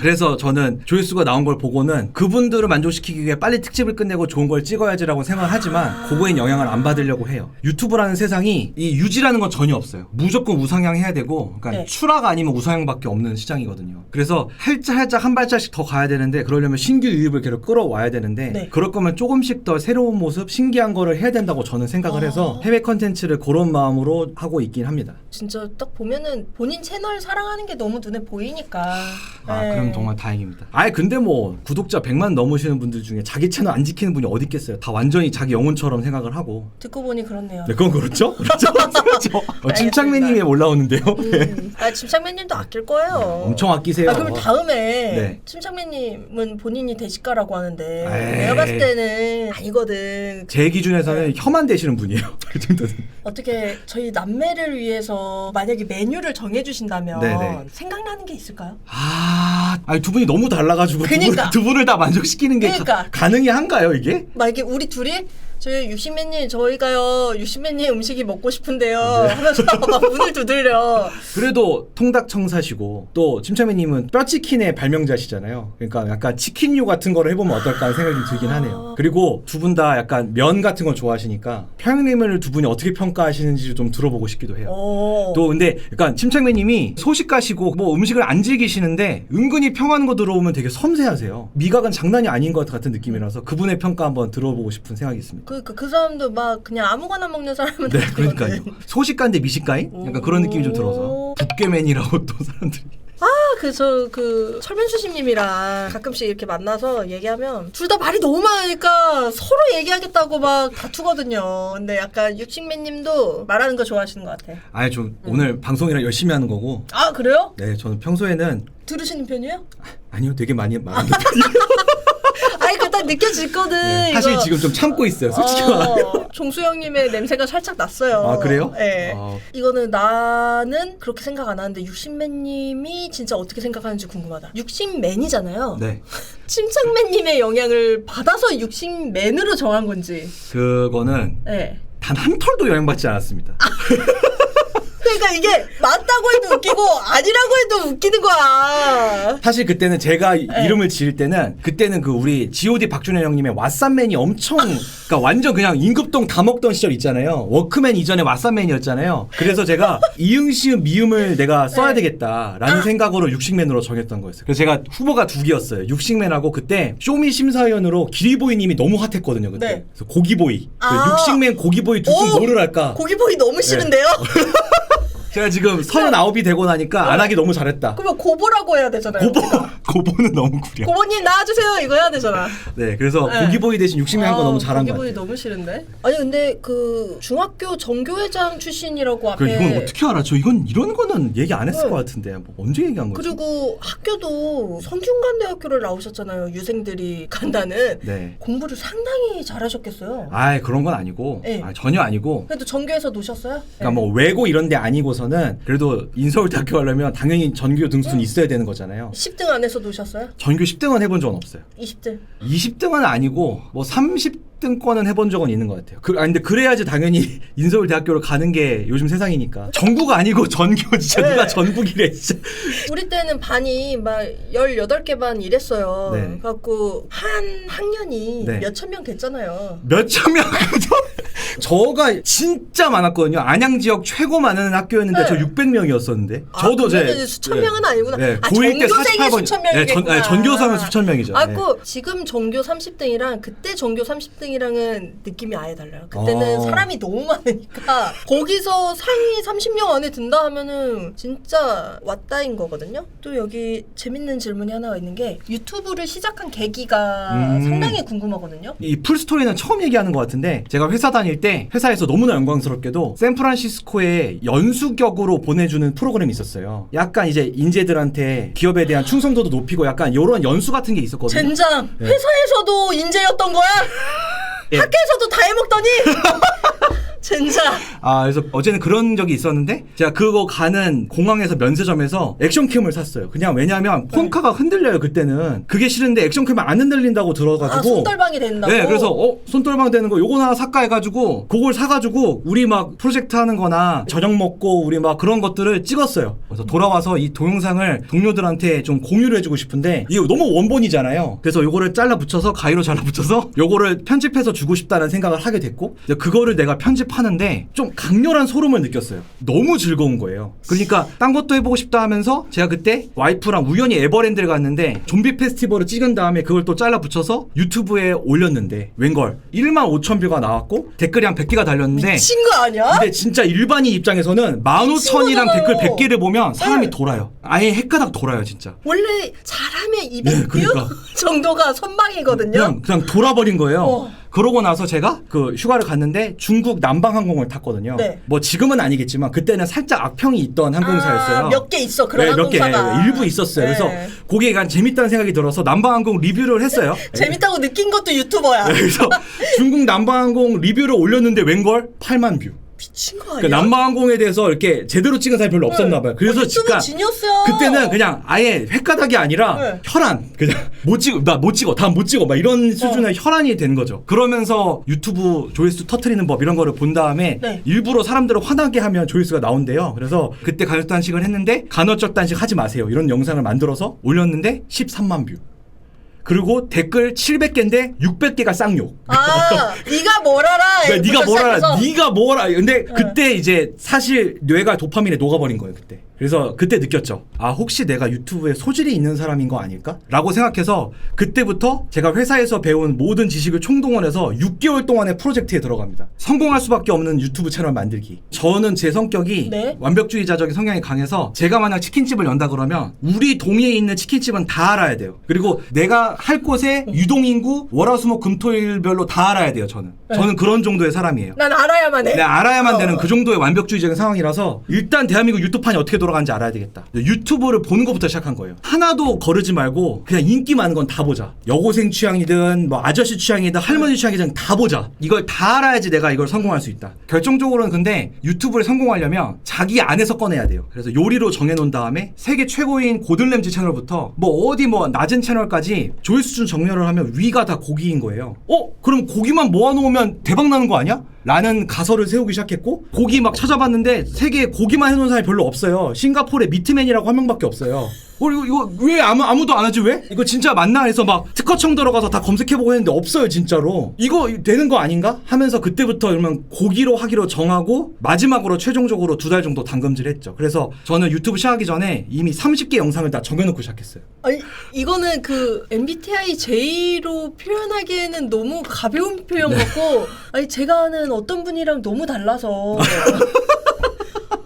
그래서 저는 조회수가 나온 걸 보고는 그분들을 만족시키기 위해 빨리 특집을 끝내고 좋은 걸 찍어야지라고 생각을 하지만 그거엔 영향을 안 받으려고 해요. 유튜브라는 세상이 이 유지라는 건 전혀 없어요. 무조건 우상향 해야 되고 그러니까 네. 추락 아니면 우상향밖에 없는 시장이거든요. 그래서 살짝 한 발짝씩 더 가야 되는데 그러려면 신규 유입을 계속 끌어와야 되는데 네. 그럴 거면 조금씩 더 새로운 모습, 신기한 거를 해야 된다고 저는 생각을 해서 해외 컨텐츠를 그런 마음으로 하고 있긴 합니다. 진짜 딱 보면은 본인 채널 사랑하는 게 너무 눈에 보이니까. 아, 네. 그럼 정말 다행입니다. 아예 근데 뭐 구독자 100만 넘으시는 분들 중에 자기 채널 안 지키는 분이 어디 있겠어요. 다 완전히 자기 영혼처럼 생각을 하고. 듣고 보니 그렇네요. 네, 그건 그렇죠? 그렇죠? 그렇죠. 침착맨님이 올라오는데요. 네. 침착맨님도 아낄 거예요. 엄청 아끼세요. 그럼 다음에 네. 침착맨님은 본인이 대식가라고 하는데 에이. 내가 봤을 때는 아니거든. 제 기준에서는 혀만 되시는 분이에요. 그 정도는. 어떻게 저희 남매를 위해서 만약에 메뉴를 정해주신다면 네네. 생각나는 게 있을까요? 아니 두 분이 너무 달라가지고 그러니까. 두 분을 다 만족시키는 게 그러니까. 가능이 한가요 이게? 만약에 우리 둘이 저희 육신맨님 저희가요 육신맨님 음식이 먹고 싶은데요 하면서 막 문을 두드려. 그래도 통닭청사시고 또 침착맨님은 뼈치킨의 발명자시잖아요. 그러니까 약간 치킨류 같은 거를 해보면 어떨까 하는 생각이 들긴 하네요. 그리고 두 분 다 약간 면 같은 거 좋아하시니까 평양냉면을 두 분이 어떻게 평가하시는지 좀 들어보고 싶기도 해요. 또 근데 약간 침착맨님이 소식가시고 뭐 음식을 안 즐기시는데 은근히 평하는 거 들어오면 되게 섬세하세요. 미각은 장난이 아닌 것 같은 느낌이라서 그분의 평가 한번 들어보고 싶은 생각이 있습니다. 그 사람도 막 그냥 아무거나 먹는 사람은 네, 아니거든. 그러니까요. 소식가인데 미식가인? 약간 그런 느낌이 좀 들어서. 북괴맨이라고 또 사람들이. 그 철면수심님이랑 가끔씩 이렇게 만나서 얘기하면 둘 다 말이 너무 많으니까 서로 얘기하겠다고 막 다투거든요. 근데 약간 육식맨님도 말하는 거 좋아하시는 것 같아. 아니 좀 오늘 방송이라 열심히 하는 거고. 아 그래요? 네, 저는 평소에는 들으시는 편이에요? 아니요, 되게 많이 말하는 편이에요. 아니 그 딱 느껴질거든. 네, 사실 이거. 지금 좀 참고 있어요, 솔직히 말하면. 종수형님의 냄새가 살짝 났어요. 아 그래요? 네. 아, 이거는 나는 그렇게 생각 안 하는데 육신맨님이 진짜 어떻게 생각하는지 궁금하다. 육신맨이잖아요. 네. 침착맨님의 영향을 받아서 육신맨으로 정한 건지. 그거는 네. 단 한 털도 영향받지 않았습니다. 그러니까 이게 맞다고 해도 웃기고 아니라고 해도 웃기는 거야. 사실 그때는 제가 이름을 지을 때는 그때는 그 우리 G.O.D 박준현 형님의 왓산맨이 엄청 그러니까 완전 그냥 임급동 다 먹던 시절 있잖아요. 워크맨 이전에 왓산맨이었잖아요. 그래서 제가 이응시음 미음을 내가 써야 되겠다라는 생각으로 육식맨으로 정했던 거였어요. 그래서 제가 후보가 두 개였어요. 육식맨하고 그때 쇼미 심사위원으로 기리보이님이 너무 핫했거든요. 그때. 네. 그래서 고기보이. 아. 그 육식맨 고기보이 둘 중 뭐를 할까? 고기보이 너무 싫은데요? 제가 지금 39이 되고 나니까 안 하기 너무 잘했다. 그러면 고보라고 해야 되잖아요. 고보는 너무 구려. 고보님 나와주세요 이거 해야 되잖아. 네, 그래서 네. 고기보이 대신 육식맨 한 거 너무 잘한 것 고기보이 같아요. 너무 싫은데? 아니 근데 그 중학교 정교회장 출신이라고 앞에. 이건 어떻게 알아? 저 이런 거는 얘기 안 했을 네. 것 같은데 뭐 언제 얘기한 거지? 그리고 학교도 성균관대학교를 나오셨잖아요. 유생들이 간다는. 네. 공부를 상당히 잘하셨겠어요. 아, 그런 건 아니고 네. 전혀 아니고. 그래도 전교에서 노셨어요? 그러니까 뭐 외고 이런 데 아니고서는 그래도 인서울대학교 가려면 당연히 전교 등수는 있어야 되는 거잖아요. 10등 안에서 노셨어요? 전교 10등은 해본 적은 없어요. 20등. 20등은 아니고 뭐 30등권은 해본 적은 있는 것 같아요. 근데 그래야지 당연히 인서울대학교를 가는 게 요즘 세상이니까. 전국 아니고 전교 진짜 네. 누가 전국이래 진짜. 우리 때는 반이 막 18개 반 이랬어요. 네. 그래갖고 한 학년이 네. 몇천 명 됐잖아요. 몇천 명 그죠? 저가 진짜 많았거든요. 안양 지역 최고 많은 학교였는데 네. 저 600명이었었는데. 저도 그러면은 수천 명은 아니구나. 네, 아, 고1 때 전교생이 48번. 수천 명이겠구나. 전교생은 수천 명이죠. 네. 그 지금 전교 30등이랑 그때 전교 30등이랑은 느낌이 아예 달라요. 그때는 사람이 너무 많으니까 거기서 상위 30명 안에 든다 하면은 진짜 왔다인 거거든요. 또 여기 재밌는 질문이 하나가 있는 게 유튜브를 시작한 계기가 상당히 궁금하거든요. 이 풀스토리는 처음 얘기하는 것 같은데 제가 회사 다닐 때 회사에서 너무나 영광스럽게도 샌프란시스코에 연수격으로 보내주는 프로그램이 있었어요. 약간 이제 인재들한테 기업에 대한 충성도도 높이고 약간 이런 연수 같은 게 있었거든요. 젠장 네. 회사에서도 인재였던 거야? 예. 학교에서도 다 해먹더니 젠장. 그래서 어제는 그런 적이 있었는데 제가 그거 가는 공항에서 면세점에서 액션캠을 샀어요. 그냥 왜냐하면 폰카가 흔들려요. 그때는 그게 싫은데 액션캠이 안 흔들린다고 들어가지고 손떨방이 된다고? 네, 그래서 손떨방 되는 거 요거 하나 살까 해가지고 그걸 사가지고 우리 막 프로젝트 하는 거나 저녁 먹고 우리 막 그런 것들을 찍었어요. 그래서 돌아와서 이 동영상을 동료들한테 좀 공유를 해주고 싶은데 이게 너무 원본이잖아요. 그래서 요거를 잘라 붙여서 가위로 잘라 붙여서 요거를 편집해서 주고 싶다는 생각을 하게 됐고 이제 그거를 내가 편집하는데 좀 강렬한 소름을 느꼈어요. 너무 즐거운 거예요. 그러니까 딴 것도 해보고 싶다 하면서 제가 그때 와이프랑 우연히 에버랜드를 갔는데 좀비 페스티벌을 찍은 다음에 그걸 또 잘라 붙여서 유튜브에 올렸는데 웬걸 15,000뷰가 나왔고 댓글이 한 100개가 달렸는데 미친 거 아니야? 근데 진짜 일반인 입장에서는 15,000이랑 댓글 100개를 보면 사람이 돌아요. 아예 헷가닥 돌아요 진짜. 원래 잘하면 200뷰 네, 그러니까. 정도가 선방이거든요. 그냥 돌아버린 거예요. 어. 그러고 나서 제가 그 휴가를 갔는데 중국 남방항공을 탔거든요. 네. 뭐 지금은 아니겠지만 그때는 살짝 악평이 있던 항공사였어요. 몇 개 있어 그런 몇 개 항공사가. 일부 있었어요. 네. 그래서 거기에 간 재밌다는 생각이 들어서 남방항공 리뷰를 했어요. 재밌다고 느낀 것도 유튜버야. 네, 그래서 중국 남방항공 리뷰를 올렸는데 웬걸 8만 뷰. 미친 거 아니야? 그 남방항공에 대해서 이렇게 제대로 찍은 사람이 별로 없었나 봐요. 그래서 유튜브 진짜 지니어스야. 그때는 그냥 아예 횟가닥이 아니라 네. 혈안 그냥 나 못 찍어 다음 못 찍어 막 이런 수준의 혈안이 된 거죠. 그러면서 유튜브 조회수 터트리는 법 이런 거를 본 다음에 네. 일부러 사람들을 화나게 하면 조회수가 나온대요. 그래서 그때 간헐적 단식을 했는데 간헐적 단식 하지 마세요 이런 영상을 만들어서 올렸는데 13만 뷰. 그리고 댓글 700개인데 600개가 쌍욕. 아, 네가 뭘 알아? 그러니까 네가 뭘 알아? 시작해서. 네가 뭘 알아? 근데 그때 이제 사실 뇌가 도파민에 녹아버린 거예요 그때. 그래서 그때 느꼈죠. 아 혹시 내가 유튜브에 소질이 있는 사람인 거 아닐까? 라고 생각해서 그때부터 제가 회사에서 배운 모든 지식을 총동원해서 6개월 동안의 프로젝트에 들어갑니다. 성공할 수밖에 없는 유튜브 채널 만들기. 저는 제 성격이 네? 완벽주의자적인 성향이 강해서 제가 만약 치킨집을 연다 그러면 우리 동네에 있는 치킨집은 다 알아야 돼요. 그리고 내가 할 곳에 유동인구 월화수목금토일별로 다 알아야 돼요. 저는 그런 정도의 사람이에요. 난 알아야만 해. 네, 알아야만 되는 그 정도의 완벽주의적인 상황이라서 일단 대한민국 유튜브판이 어떻게 돌아가는지 알아야 되겠다. 유튜브를 보는 것부터 시작한 거예요. 하나도 거르지 말고 그냥 인기 많은 건 다 보자. 여고생 취향이든 뭐 아저씨 취향이든 할머니 취향이든 다 보자. 이걸 다 알아야지 내가 이걸 성공할 수 있다. 결정적으로는 근데 유튜브를 성공하려면 자기 안에서 꺼내야 돼요. 그래서 요리로 정해놓은 다음에 세계 최고인 고든 램지 채널부터 뭐 어디 뭐 낮은 채널까지 조회수 준 정렬을 하면 위가 다 고기인 거예요. 그럼 고기만 모아놓으면 대박 나는 거 아니야? 라는 가설을 세우기 시작했고 고기 막 찾아봤는데 세계에 고기만 해놓은 사람이 별로 없어요. 싱가포르에 미트맨이라고 한 명밖에 없어요. 이거 왜 아무도 안 하지 왜? 이거 진짜 맞나 해서 막 특허청 들어가서 다 검색해보고 했는데 없어요 진짜로. 이거 되는 거 아닌가? 하면서 그때부터 그러면 고기로 하기로 정하고 마지막으로 최종적으로 2달 정도 담금질했죠. 그래서 저는 유튜브 시작하기 전에 이미 30개 영상을 다 정해놓고 시작했어요. 아니 이거는 그 MBTI J로 표현하기에는 너무 가벼운 표현 같고 아니 제가 아는 어떤 분이랑 너무 달라서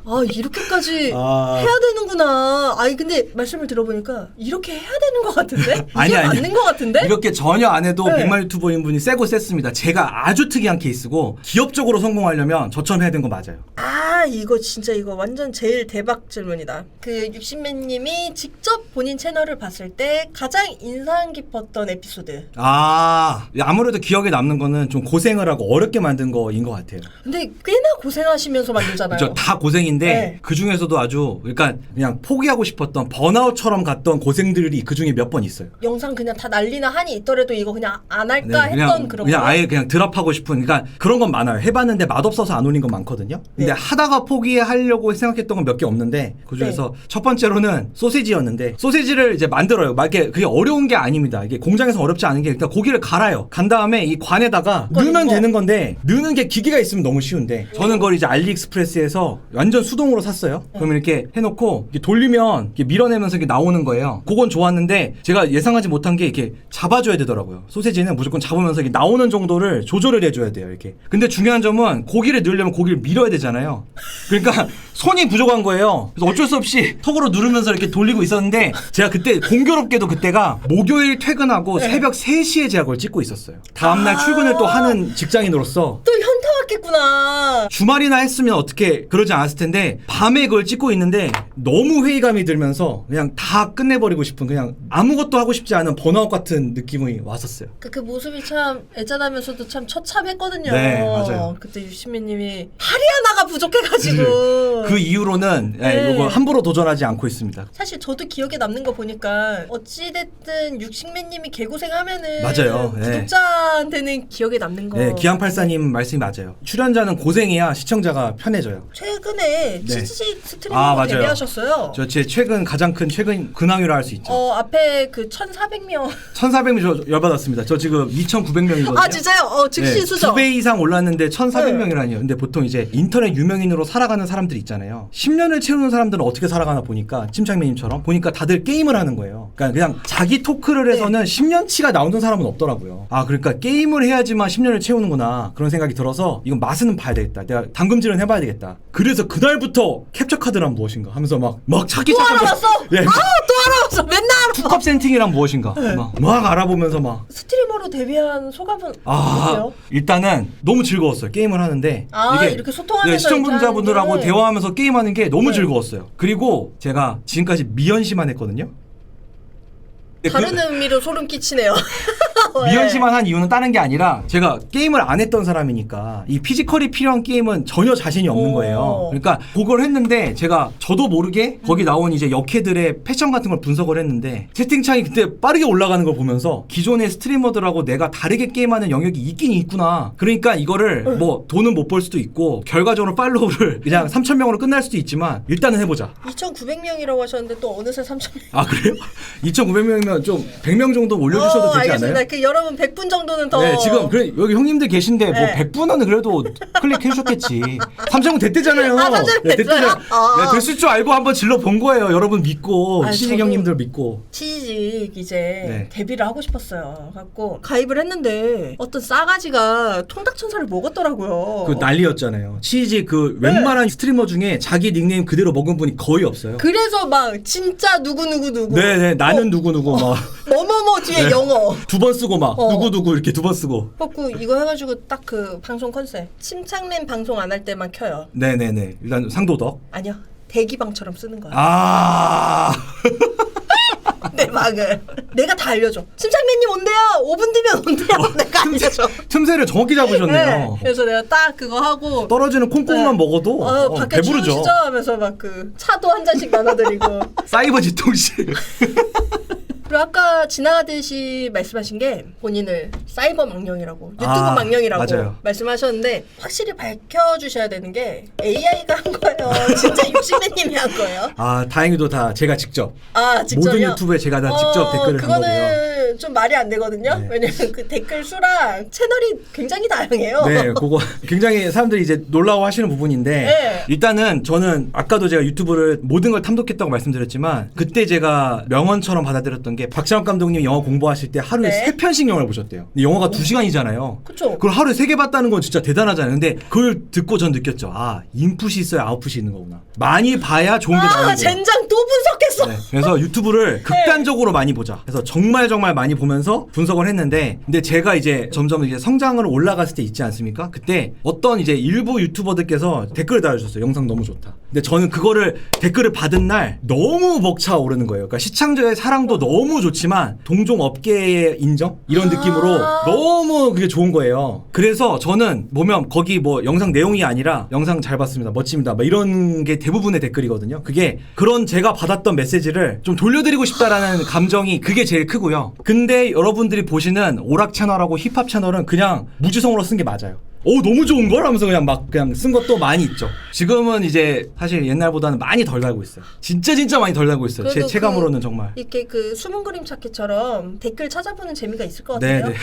아 이렇게까지 해야 되는구나. 아니 근데 말씀을 들어보니까 이렇게 해야 되는 것 같은데? 이게 아니. 맞는 것 같은데? 이렇게 전혀 안 해도 네. 100만 유튜버인 분이 세고 셌습니다. 제가 아주 특이한 케이스고 기업적으로 성공하려면 저처럼 해야 되는 거 맞아요. 아 이거 진짜 이거 완전 제일 대박 질문이다. 그 육신맨님이 직접 본인 채널을 봤을 때 가장 인상 깊었던 에피소드. 아무래도 기억에 남는 거는 좀 고생을 하고 어렵게 만든 거인 것 같아요. 근데 꽤나 고생하시면서 만들잖아요. 그죠? 다 고생인데 네. 그 중에서도 아주 그러니까 그냥 포기하고 싶었던 번아웃처럼 갔던 고생들이 그 중에 몇 번 있어요. 영상 그냥 다 난리나 한이 있더라도 이거 그냥 안 할까 네, 했던 그런 그냥 거. 아예 그냥 드랍하고 싶은 그러니까 그런 건 많아요. 해봤는데 맛없어서 안 올린 건 많거든요. 근데 네. 하다가 포기하려고 생각했던 건 몇 개 없는데 그 중에서 첫 번째로는 소시지였는데 소시지를 이제 만들어요. 막 이게 그게 어려운 게 아닙니다. 이게 공장에서 어렵지 않은 게 일단 고기를 갈아요. 간 다음에 이 관에다가 넣으면 되는 건데 넣는 게 기계가 있으면 너무 쉬운데 저는 그걸 이제 알리익스프레스에서 완전 수동으로 샀어요. 그러면 이렇게 해놓고 이렇게 돌리면 이렇게 밀어내면서 이렇게 나오는 거예요. 그건 좋았는데 제가 예상하지 못한 게 이렇게 잡아줘야 되더라고요. 소세지는 무조건 잡으면서 이렇게 나오는 정도를 조절을 해줘야 돼요. 이렇게. 근데 중요한 점은 고기를 넣으려면 고기를 밀어야 되잖아요. 그러니까 손이 부족한 거예요. 그래서 어쩔 수 없이 턱으로 누르면서 이렇게 돌리고 있었는데 제가 그때 공교롭게도 그때가 목요일 퇴근하고 새벽 3시에 제가 그걸 찍고 있었어요. 다음날 출근을 또 하는 직장인으로서 또 현타 왔겠구나. 주말이나 했으면 어떻게 그러지 않았을 텐데 밤에 그걸 찍고 있는데 너무 회의감이 들면서 그냥 다 끝내버리고 싶은 그냥 아무것도 하고 싶지 않은 번아웃 같은 느낌이 왔었어요. 그 모습이 참 애잔하면서도 참 처참했거든요. 네, 맞아요. 그때 유시민님이 팔이 하나가 부족해가지고 그 이후로는 네. 이거 함부로 도전하지 않고 있습니다. 사실 저도 기억에 남는 거 보니까 어찌됐든 육식맨님이 개고생하면은 맞아요. 네. 구독자한테는 기억에 남는 거. 네, 기안팔사님 말씀이 맞아요. 출연자는 고생해야 시청자가 편해져요. 최근에 네. 치즈직 스트리머로 맞아요. 데뷔하셨어요. 제 최근 가장 큰 최근 근황이라 할 수 있죠. 앞에 그 1,400명. 1,400명 저 열받았습니다. 저 지금 2,900명이거든요. 아 진짜요? 즉시 수정. 2배 이상 올랐는데 1,400명이라니요. 근데 보통 이제 인터넷 유명인으로 살아가는 사람들 있잖아요. 10년을 채우는 사람들은 어떻게 살아가나 보니까 침착맨님처럼 보니까 다들 게임을 하는 거예요. 그러니까 그냥 자기 토크를 해서는 10년치가 나오는 사람은 없더라고요. 그러니까 게임을 해야지만 10년을 채우는구나 그런 생각이 들어서 이건 맛은 봐야 되겠다. 내가 담금질은 해봐야 되겠다. 그래서 그날부터 캡처 카드란 무엇인가 하면서 막 찾기 또 시작하면서 알아봤어? 예, 또 알아봤어. 맨날 알아봤어. 투컵 센팅이란 무엇인가 막 알아보면서 막 스트리머로 데뷔한 소감은 어떠세요? 일단은 너무 즐거웠어요. 게임을 하는데 이렇게 소통하면서 시청자분들하고 이렇게 하는 게. 대화하면서 게임하는 게 너무 네. 즐거웠어요. 그리고 제가 지금까지 미연씨만 했거든요. 근데 다른 의미로 소름 끼치네요. 왜? 미연씨만 한 이유는 다른 게 아니라 제가 게임을 안 했던 사람이니까 이 피지컬이 필요한 게임은 전혀 자신이 없는 오. 거예요. 그러니까 그걸 했는데 제가 저도 모르게 거기 나온 이제 역캐들의 패션 같은 걸 분석을 했는데 채팅창이 그때 빠르게 올라가는 걸 보면서 기존의 스트리머들하고 내가 다르게 게임하는 영역이 있긴 있구나. 그러니까 이거를 뭐 돈은 못 벌 수도 있고 결과적으로 팔로우를 그냥 3,000명으로 끝날 수도 있지만 일단은 해보자. 2,900명이라고 하셨는데 또 어느새 3,000명. 아 그래요? 2,900명이면 좀 100명 정도 올려주셔도 되지 알겠습니다. 않아요? 그 여러분 100분 정도는 더. 네, 지금 그래 여기 형님들 계신데 뭐 네. 100분은 그래도 클릭해 주셨겠지. 3,000분 됐대잖아요. 아, 3,000분 네, 됐어요? 네, 됐을 줄 알고 한번 질러 본 거예요. 여러분 믿고 아니, 시직 저도- 형님들 믿고. 치직 이제 네. 데뷔를 하고 싶었어요. 갖고 가입을 했는데 어떤 싸가지가 통닭천사를 먹었더라고요. 그 난리였잖아요. 치즈 그 웬만한 스트리머 중에 자기 닉네임 그대로 먹은 분이 거의 없어요. 그래서 막 진짜 누구. 네네 나는 누구누구 막 뭐뭐뭐 뒤에 네. 영어. 두 번 쓰고 막 어. 누구누구 이렇게 두 번 쓰고. 갖고 이거 해가지고 딱 그 방송 컨셉. 침착맨 방송 안 할 때만 켜요. 네네네 일단 상도덕. 아니요. 대기방처럼 쓰는 거야. 아 내 막을. 내가 다 알려줘. 침착맨님 온대요. 5분 뒤면 온대요. 내가 알려줘. 틈새를 정확히 잡으셨네요. 네. 그래서 내가 딱 그거 하고 떨어지는 콩콩만 네. 먹어도 밖에 배부르죠. 치우시죠 하면서 막 그 차도 한 잔씩 나눠드리고. 사이버 지통실. 그리고 아까 지나가듯이 말씀하신 게 본인을 사이버 망령이라고 유튜브 아, 망령이라고 맞아요. 말씀하셨는데 확실히 밝혀주셔야 되는 게 AI가 한 거예요. 진짜 60대님이 한 거예요. 아 다행히도 다 제가 직접 아 직접요? 모든 유튜브에 제가 다 직접 댓글을 한 거고요. 그거는 좀 말이 안 되거든요. 네. 왜냐면 그 댓글 수랑 채널이 굉장히 다양해요. 네, 그거 굉장히 사람들이 이제 놀라워하시는 부분인데 네. 일단은 저는 아까도 제가 유튜브를 모든 걸 탐독했다고 말씀드렸지만 그때 제가 명언처럼 받아들였던 게 박찬욱 감독님 영화 공부하실 때 하루에 네. 3편씩 영화를 보셨대요. 근데 영화가 2시간이잖아요. 그쵸. 그걸 하루에 3개 봤다는 건 진짜 대단하잖아요. 근데 그걸 듣고 전 느꼈죠. 아, 인풋이 있어야 아웃풋이 있는 거구나. 많이 봐야 좋은 게 나오는 거예요. 젠장 또 분석했어. 네, 그래서 유튜브를 극단적으로 많이 보자. 그래서 정말 많이 보면서 분석을 했는데, 근데 제가 이제 점점 이제 성장으로 올라갔을 때 있지 않습니까? 그때 어떤 이제 일부 유튜버들께서 댓글을 달아주셨어요. 영상 너무 좋다. 근데 저는 그거를 댓글을 받은 날 너무 벅차 오르는 거예요. 그러니까 시청자의 사랑도 너무 좋지만 동종 업계의 인정 이런 느낌으로 너무 그게 좋은 거예요. 그래서 저는 보면 거기 뭐 영상 내용이 아니라 영상 잘 봤습니다, 멋집니다, 뭐 이런 게 대부분의 댓글이거든요. 그게 그런 제가 받았던 메시지를 좀 돌려드리고 싶다라는 감정이 그게 제일 크고요. 근데 여러분들이 보시는 오락 채널하고 힙합 채널은 그냥 무지성으로 쓴 게 맞아요. 오 너무 좋은 걸 하면서 그냥 막 그냥 쓴 것도 많이 있죠. 지금은 이제 사실 옛날보다는 많이 덜 달고 있어요. 진짜 많이 덜 달고 있어요. 제 그래도 체감으로는 정말. 이렇게 그 숨은 그림 찾기처럼 댓글 찾아보는 재미가 있을 것 같아요. 네네.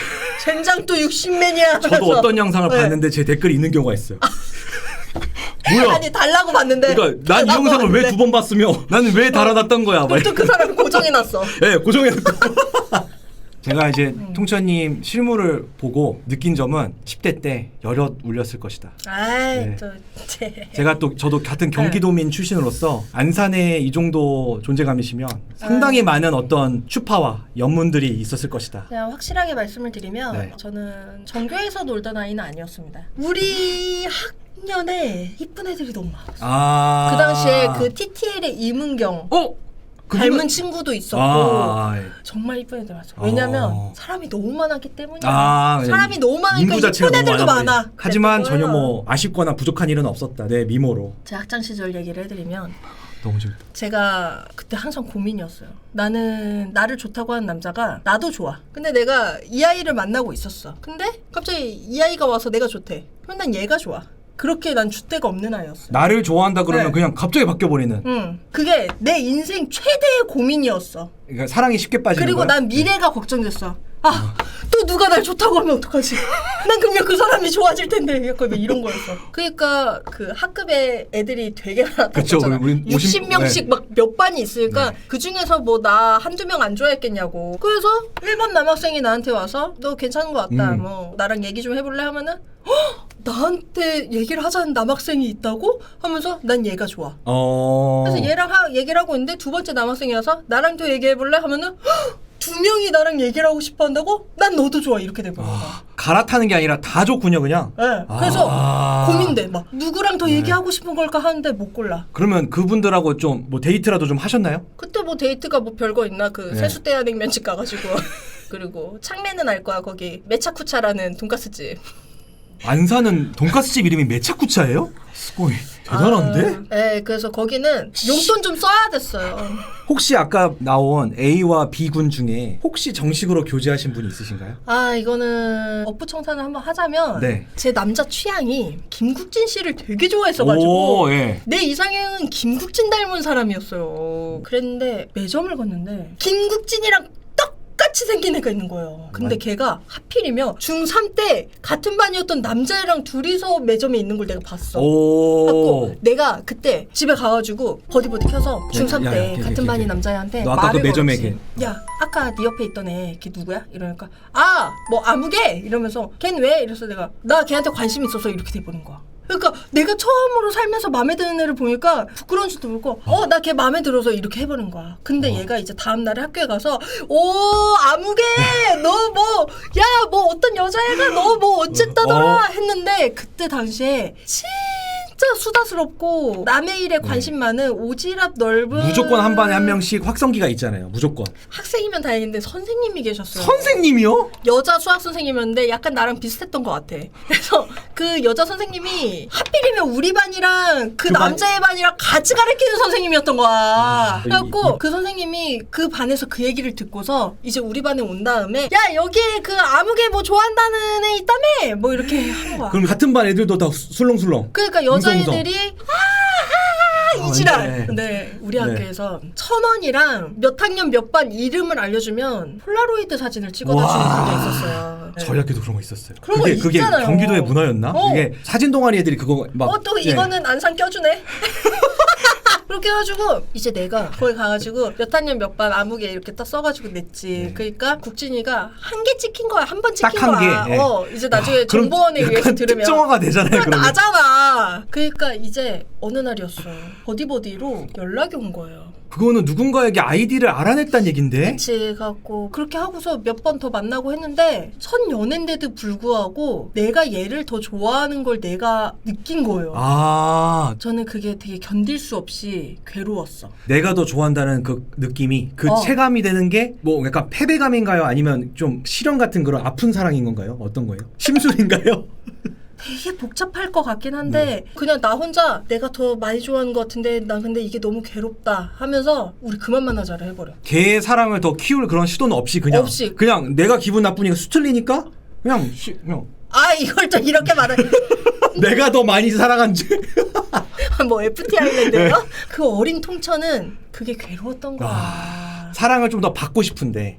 젠장 또 60매니아. 저도 어떤 영상을 네. 봤는데 제 댓글이 있는 경우가 있어요. 뭐야? 아니 달라고 봤는데. 그러니까 난 이 영상을 왜 두 번 봤으며 나는 왜 달아놨던 거야? 막 또 그 사람 고정해놨어. 네, 고정해놓고. 제가 이제 통천님 실물을 보고 느낀 점은 10대 때 여럿 울렸을 것이다. 아이 네. 제. 제가 또 저도 같은 경기도민 출신으로서 안산에 이 정도 존재감이시면 상당히 많은 어떤 추파와 연문들이 있었을 것이다. 그냥 확실하게 말씀을 드리면 네. 저는 전교에서 놀던 아이는 아니었습니다. 우리 학년에 이쁜 애들이 너무 많았어요. 아. 그 당시에 그 TTL의 이문경 닮은 친구도 있었고 아, 정말 이쁜 애들 많았어요. 왜냐면 어. 사람이 너무 많았기 때문이야. 아, 사람이 너무 많으니까 인구 자체가 이쁜 너무 애들도 많아 많아. 보이네. 하지만 그랬던 전혀 거예요. 뭐 아쉽거나 부족한 일은 없었다. 내 미모로. 제 학창 시절 얘기를 해드리면 너무 재밌다. 제가 그때 항상 고민이었어요. 나는 나를 좋다고 하는 남자가 나도 좋아. 근데 내가 이 아이를 만나고 있었어. 근데 갑자기 이 아이가 와서 내가 좋대. 그럼 난 얘가 좋아. 그렇게 난 줏대가 없는 아이였어. 나를 좋아한다 그러면 네. 그냥 갑자기 바뀌어버리는. 응. 그게 내 인생 최대의 고민이었어. 그러니까 사랑이 쉽게 빠지는 그리고 거야? 난 미래가 걱정됐어. 아, 또 누가 날 좋다고 하면 어떡하지? 난 그러면 그 사람이 좋아질 텐데. 약간 이런 거였어. 그러니까 그 학급에 애들이 되게 많았던 그쵸, 거잖아. 우린 60명씩 네. 막 몇 반이 있으니까 네. 그 중에서 뭐 나 한두 명 안 좋아했겠냐고. 그래서 1번 남학생이 나한테 와서 너 괜찮은 것 같다. 뭐 나랑 얘기 좀 해볼래 하면은 헉! 나한테 얘기를 하자는 남학생이 있다고? 하면서 난 얘가 좋아. 그래서 얘랑 얘기를 하고 있는데 두 번째 남학생이 와서 나랑 또 얘기해볼래? 하면은 헉! 두 명이 나랑 얘기를 하고 싶어 한다고? 난 너도 좋아 이렇게 돼버린 거야. 갈아타는 게 아니라 다 좋군요 그냥. 네. 그래서 고민돼. 막 누구랑 더 얘기하고 싶은 걸까 하는데 못 골라. 그러면 그분들하고 좀 뭐 데이트라도 좀 하셨나요? 그때 뭐 데이트가 뭐 별거 있나? 그 네. 세수대야냉면집 가가지고 그리고 창매는 알 거야. 거기 메차쿠차라는 돈가스집. 안사는 돈가스집 이름이 메차쿠차예요? 스고이 대단한데? 네, 그래서 거기는 용돈 좀 써야 됐어요. 혹시 아까 나온 A와 B군 중에 혹시 정식으로 교제하신 분이 있으신가요? 아, 이거는 업부청산을 한번 하자면 네. 제 남자 취향이 김국진 씨를 되게 좋아했어가지고 오, 예. 내 이상형은 김국진 닮은 사람이었어요. 그랬는데 매점을 갔는데 김국진이랑 똑같이 생긴 애가 있는 거예요. 근데 걔가 하필이면 중3 때 같은 반이었던 남자애랑 둘이서 매점에 있는 걸 내가 봤어. 오. 갖고 내가 그때 집에 가가지고 버디버디 켜서 중3 야, 때 걔, 같은 걔, 반이 걔. 남자애한테 너 아까 그 말을 매점에 걸었지. 야, 아까 네 옆에 있던 애 걔 누구야? 이러니까 아, 뭐 아무개 이러면서 걘 왜? 이래서 내가 나 걔한테 관심 있어서 이렇게 돼버린 거야. 그러니까 내가 처음으로 살면서 마음에 드는 애를 보니까 부끄러운 줄도 모르고 나 걔 마음에 들어서 이렇게 해버린 거야. 근데 얘가 이제 다음날에 학교에 가서 오 아무개 너 뭐 야 뭐 어떤 여자애가 너 뭐 어쨌다더라 했는데 그때 당시에 진짜 수다스럽고 남의 일에 관심 많은 오지랖 넓은 무조건 한 반에 한 명씩 확성기가 있잖아요. 무조건. 학생이면 다행인데 선생님이 계셨어요. 선생님이요? 여자 수학 선생님이었는데 약간 나랑 비슷했던 것 같아. 그래서 그 여자 선생님이 하필이면 우리 반이랑 그 반- 남자의 반이랑 같이 가르치는 선생님이었던 거야. 그래갖고 그 선생님이 그 반에서 그 얘기를 듣고서 이제 우리 반에 온 다음에 야 여기에 그 아무개 뭐 좋아한다는 애 있다며 뭐 이렇게 한 거야. 그럼 같은 반 애들도 다 술렁술렁. 그러니까 여자애들이 이 지랄. 네. 근데 우리 네. 학교에서 1,000원이랑 몇 학년 몇 반 이름을 알려주면 폴라로이드 사진을 찍어다 주는 와. 그게 있었어요. 네. 저희 학교도 그런 거 있었어요. 그런 그게 거 있잖아요. 경기도의 문화였나? 이게 사진 동아리 애들이 그거 막. 또 예. 이거는 안상 껴주네. 그렇게 해가지고 이제 내가 거기 가가지고 몇 학년 몇 반 아무개 이렇게 딱 써가지고 냈지. 그러니까 국진이가 한 개 찍힌 거야. 한 번 찍힌 딱 한 거야. 개, 예. 이제 나중에 그럼 정보원에 의해서 약간 들으면 특정화가 되잖아요. 그래, 그러면. 나잖아. 그러니까 이제 어느 날이었어. 버디버디로 연락이 온 거예요. 그거는 누군가에게 아이디를 알아냈단 얘긴데. 그치 갖고 그렇게 하고서 몇 번 더 만나고 했는데 첫 연애인데도 불구하고 내가 얘를 더 좋아하는 걸 내가 느낀 거예요. 아, 저는 그게 되게 견딜 수 없이 괴로웠어. 내가 더 좋아한다는 그 느낌이 그 체감이 되는 게 뭐 약간 패배감인가요? 아니면 좀 실현 같은 그런 아픈 사랑인 건가요? 어떤 거예요? 심술인가요? 되게 복잡할 것 같긴 한데 그냥 나 혼자 내가 더 많이 좋아하는 것 같은데 난 근데 이게 너무 괴롭다 하면서 우리 그만 만나자를 해버려. 걔의 사랑을 더 키울 그런 시도는 없이 그냥 없이. 그냥 내가 기분 나쁘니까 수틀리니까 그냥 아 이걸 또 이렇게 말해. 내가 더 많이 사랑한지. 뭐 FT 아일랜드예요? 그 어린 통천은 그게 괴로웠던 거야. 사랑을 좀 더 받고 싶은데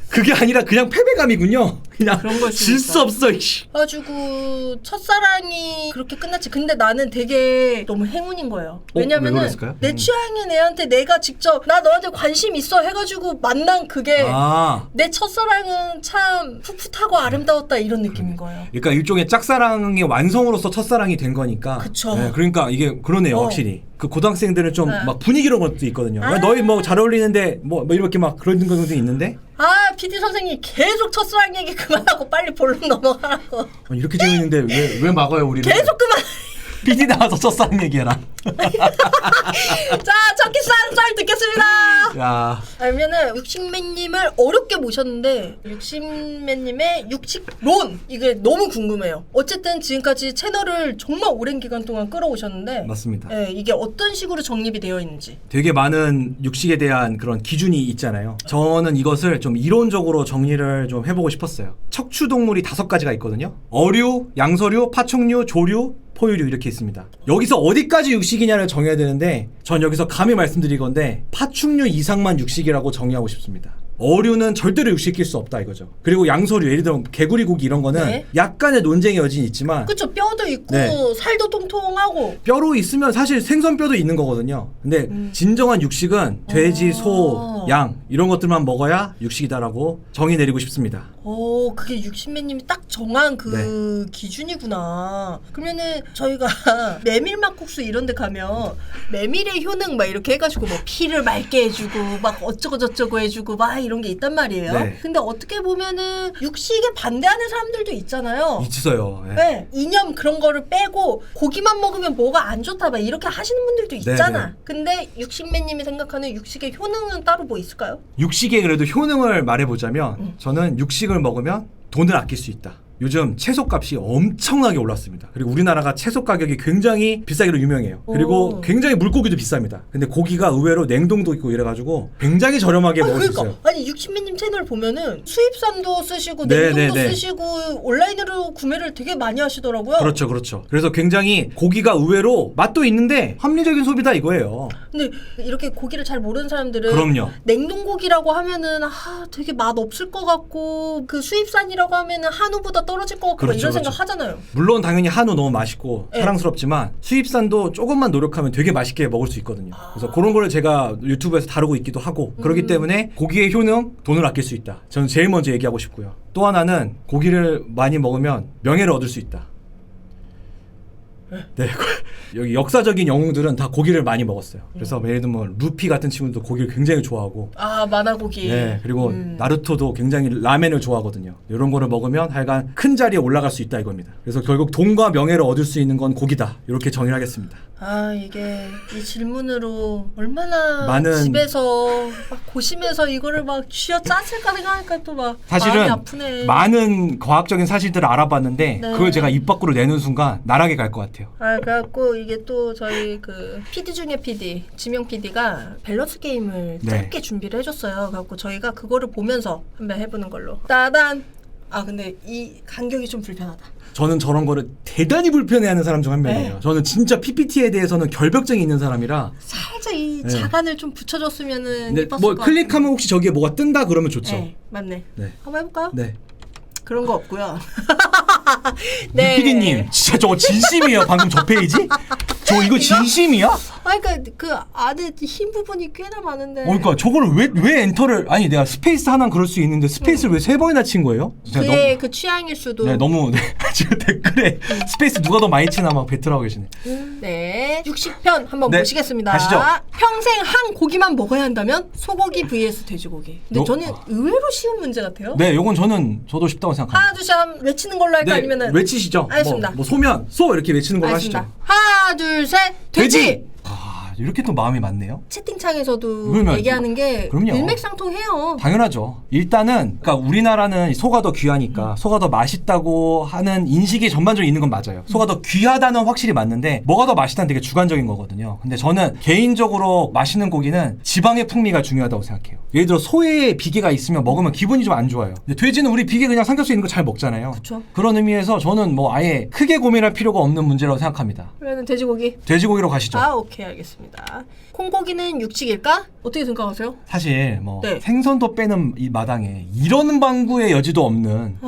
그게 아니라 그냥 패배감이군요. 그냥 그런 걸 질 수 없어. 이씨. 그래가지고 첫사랑이 그렇게 끝났지. 근데 나는 되게 너무 행운인 거예요. 왜 왜냐면은 그랬을까요? 내 취향인 애한테 내가 직접 나 너한테 관심 있어 해가지고 만난 그게 아, 내 첫사랑은 참 풋풋하고 아름다웠다 이런 느낌인 거예요. 그러니까 일종의 짝사랑의 완성으로서 첫사랑이 된 거니까. 그쵸. 네, 그러니까 이게 그러네요, 확실히. 그 고등학생들은 좀 네. 막 분위기 이런 것도 있거든요. 야, 너희 뭐 잘 어울리는데 뭐 이렇게 막 그런 것도 있는데. 아 PD 선생님 계속 첫사랑 얘기 그만하고 빨리 본론 넘어가라고. 이렇게 재밌는데 왜 막아요 우리를? 계속 그만. PD 나와서 첫사랑 얘기해라. 자 첫 키스 하는 썰 듣겠습니다. 야, 알면은 육식맨님을 어렵게 모셨는데 육식맨님의 육식론 이게 너무 궁금해요. 어쨌든 지금까지 채널을 정말 오랜 기간 동안 끌어오셨는데 맞습니다. 예, 이게 어떤 식으로 정립이 되어 있는지. 되게 많은 육식에 대한 그런 기준이 있잖아요. 저는 이것을 좀 이론적으로 정리를 좀 해보고 싶었어요. 척추 동물이 5가지가 있거든요. 어류, 양서류, 파충류, 조류, 포유류 이렇게 있습니다. 여기서 어디까지 육식이냐를 정해야 되는데 전 여기서 감히 말씀드릴 건데 파충류 이상만 육식이라고 정의하고 싶습니다. 어류는 절대로 육식일 수 없다 이거죠. 그리고 양서류 예를 들면 개구리 고기 이런 거는 네. 약간의 논쟁의 여지는 있지만 그쵸 뼈도 있고 네. 살도 통통하고 뼈로 있으면 사실 생선뼈도 있는 거거든요. 근데 진정한 육식은 돼지, 소, 양 이런 것들만 먹어야 육식이다라고 정의 내리고 싶습니다. 오 오, 그게 60매님이 딱 정한 그 기준이구나. 그러면은 저희가 메밀막국수 이런 데 가면 메밀의 효능 막 이렇게 해가지고 뭐 피를 맑게 해주고 막 어쩌고저쩌고 해주고 막 이런 게 있단 말이에요. 네. 근데 어떻게 보면은 육식에 반대하는 사람들도 있잖아요. 있어요. 네. 네, 이념 그런 거를 빼고 고기만 먹으면 뭐가 안 좋다 막 이렇게 하시는 분들도 있잖아. 네네. 근데 육식매님이 생각하는 육식의 효능은 따로 뭐 있을까요? 육식의 그래도 효능을 말해보자면 저는 육식을 먹으면 돈을 아낄 수 있다. 요즘 채소값이 엄청나게 올랐습니다. 그리고 우리나라가 채소 가격이 굉장히 비싸기로 유명해요. 그리고 오. 굉장히 물고기도 비쌉니다. 근데 고기가 의외로 냉동도 있고 이래가지고 굉장히 저렴하게 먹을 수 있어요. 아니 60매님 채널 보면은 수입산도 쓰시고 네, 냉동도 네, 네. 쓰시고 온라인으로 구매를 되게 많이 하시더라고요. 그렇죠. 그래서 굉장히 고기가 의외로 맛도 있는데 합리적인 소비다 이거예요. 근데 이렇게 고기를 잘 모르는 사람들은 그럼요. 냉동고기라고 하면은 되게 맛 없을 것 같고 그 수입산이라고 하면은 한우보다 떨어질 것 같고 그렇죠, 이런 그렇죠. 생각 하잖아요. 물론 당연히 한우 너무 맛있고 네. 사랑스럽지만 수입산도 조금만 노력하면 되게 맛있게 먹을 수 있거든요. 그래서 그런 거를 제가 유튜브에서 다루고 있기도 하고 그렇기 때문에 고기의 효능, 돈을 아낄 수 있다. 저는 제일 먼저 얘기하고 싶고요. 또 하나는 고기를 많이 먹으면 명예를 얻을 수 있다. 네, 여기 역사적인 영웅들은 다 고기를 많이 먹었어요. 그래서 예를 들면 루피 같은 친구도 고기를 굉장히 좋아하고 만화고기. 네, 그리고 나루토도 굉장히 라멘을 좋아하거든요. 이런 거를 먹으면 하여간 큰 자리에 올라갈 수 있다 이겁니다. 그래서 결국 돈과 명예를 얻을 수 있는 건 고기다. 이렇게 정의를 하겠습니다. 이게 이 질문으로 얼마나 많은- 집에서 막 고심해서 이거를 막 쥐어 짰을까 생각하니까 또 막 사실은 마음이 아프네. 많은 과학적인 사실들을 알아봤는데 네. 그걸 제가 입 밖으로 내는 순간 나락에 갈 것 같아요. 그래갖고 이게 또 저희 그 PD 중에 PD 지명 PD가 밸런스 게임을 네. 짧게 준비를 해줬어요. 그래갖고 저희가 그거를 보면서 한번 해보는 걸로. 따단. 근데 이 간격이 좀 불편하다. 저는 저런 거를 대단히 불편해하는 사람 중 한 명이에요. 네. 저는 진짜 PPT에 대해서는 결벽증이 있는 사람이라 살짝 이 네. 자간을 좀 붙여줬으면은 근데 이뻤을 뭐 것 클릭하면 혹시 저기에 뭐가 뜬다 그러면 좋죠. 네, 맞네. 네. 한번 해볼까요? 네. 그런 거 없고요. 유피디님 진짜 저거 진심이에요. 방금 저 페이지? 저 이거 진심이야? 그러니까 그 안에 흰 부분이 꽤나 많은데. 그러니까 저거를 왜 엔터를 아니 내가 스페이스 하나는 그럴 수 있는데 스페이스를 왜 3번이나 친 거예요? 제가 그게 그 취향일 수도. 너무 지금 댓글에 스페이스 누가 더 많이 치나 막 배틀하고 계시네. 네, 60편 한번 네, 보시겠습니다. 가시죠. 평생 한 고기만 먹어야 한다면 소고기 vs 돼지고기. 근데 저는 의외로 쉬운 문제 같아요. 네, 요건 저도 쉽다고 생각합니다. 하나 둘셋 한번 외치는 걸로 할까 아니면은 외치시죠. 알겠습니다. 뭐 소면, 소 이렇게 외치는 걸로 알겠습니다. 하시죠. 하나 둘 셋 돼지. 이렇게 또 마음이 맞네요. 채팅창에서도 그러면- 얘기하는 게 그럼요. 일맥상통해요. 당연하죠. 일단은 그러니까 우리나라는 소가 더 귀하니까 소가 더 맛있다고 하는 인식이 전반적으로 있는 건 맞아요. 소가 더 귀하다는 확실히 맞는데 뭐가 더 맛있다는 되게 주관적인 거거든요. 근데 저는 개인적으로 맛있는 고기는 지방의 풍미가 중요하다고 생각해요. 예를 들어 소에 비계가 있으면 먹으면 기분이 좀 안 좋아요. 근데 돼지는 우리 비계 그냥 삼겹살 있는 거 잘 먹잖아요. 그쵸. 그런 의미에서 저는 뭐 아예 크게 고민할 필요가 없는 문제라고 생각합니다. 그러면 돼지고기. 돼지고기로 가시죠. 오케이 알겠습니다. 콩고기는 육식일까? 어떻게 생각하세요? 사실 뭐 네. 생선도 빼는 이 마당에 이런 방구의 여지도 없는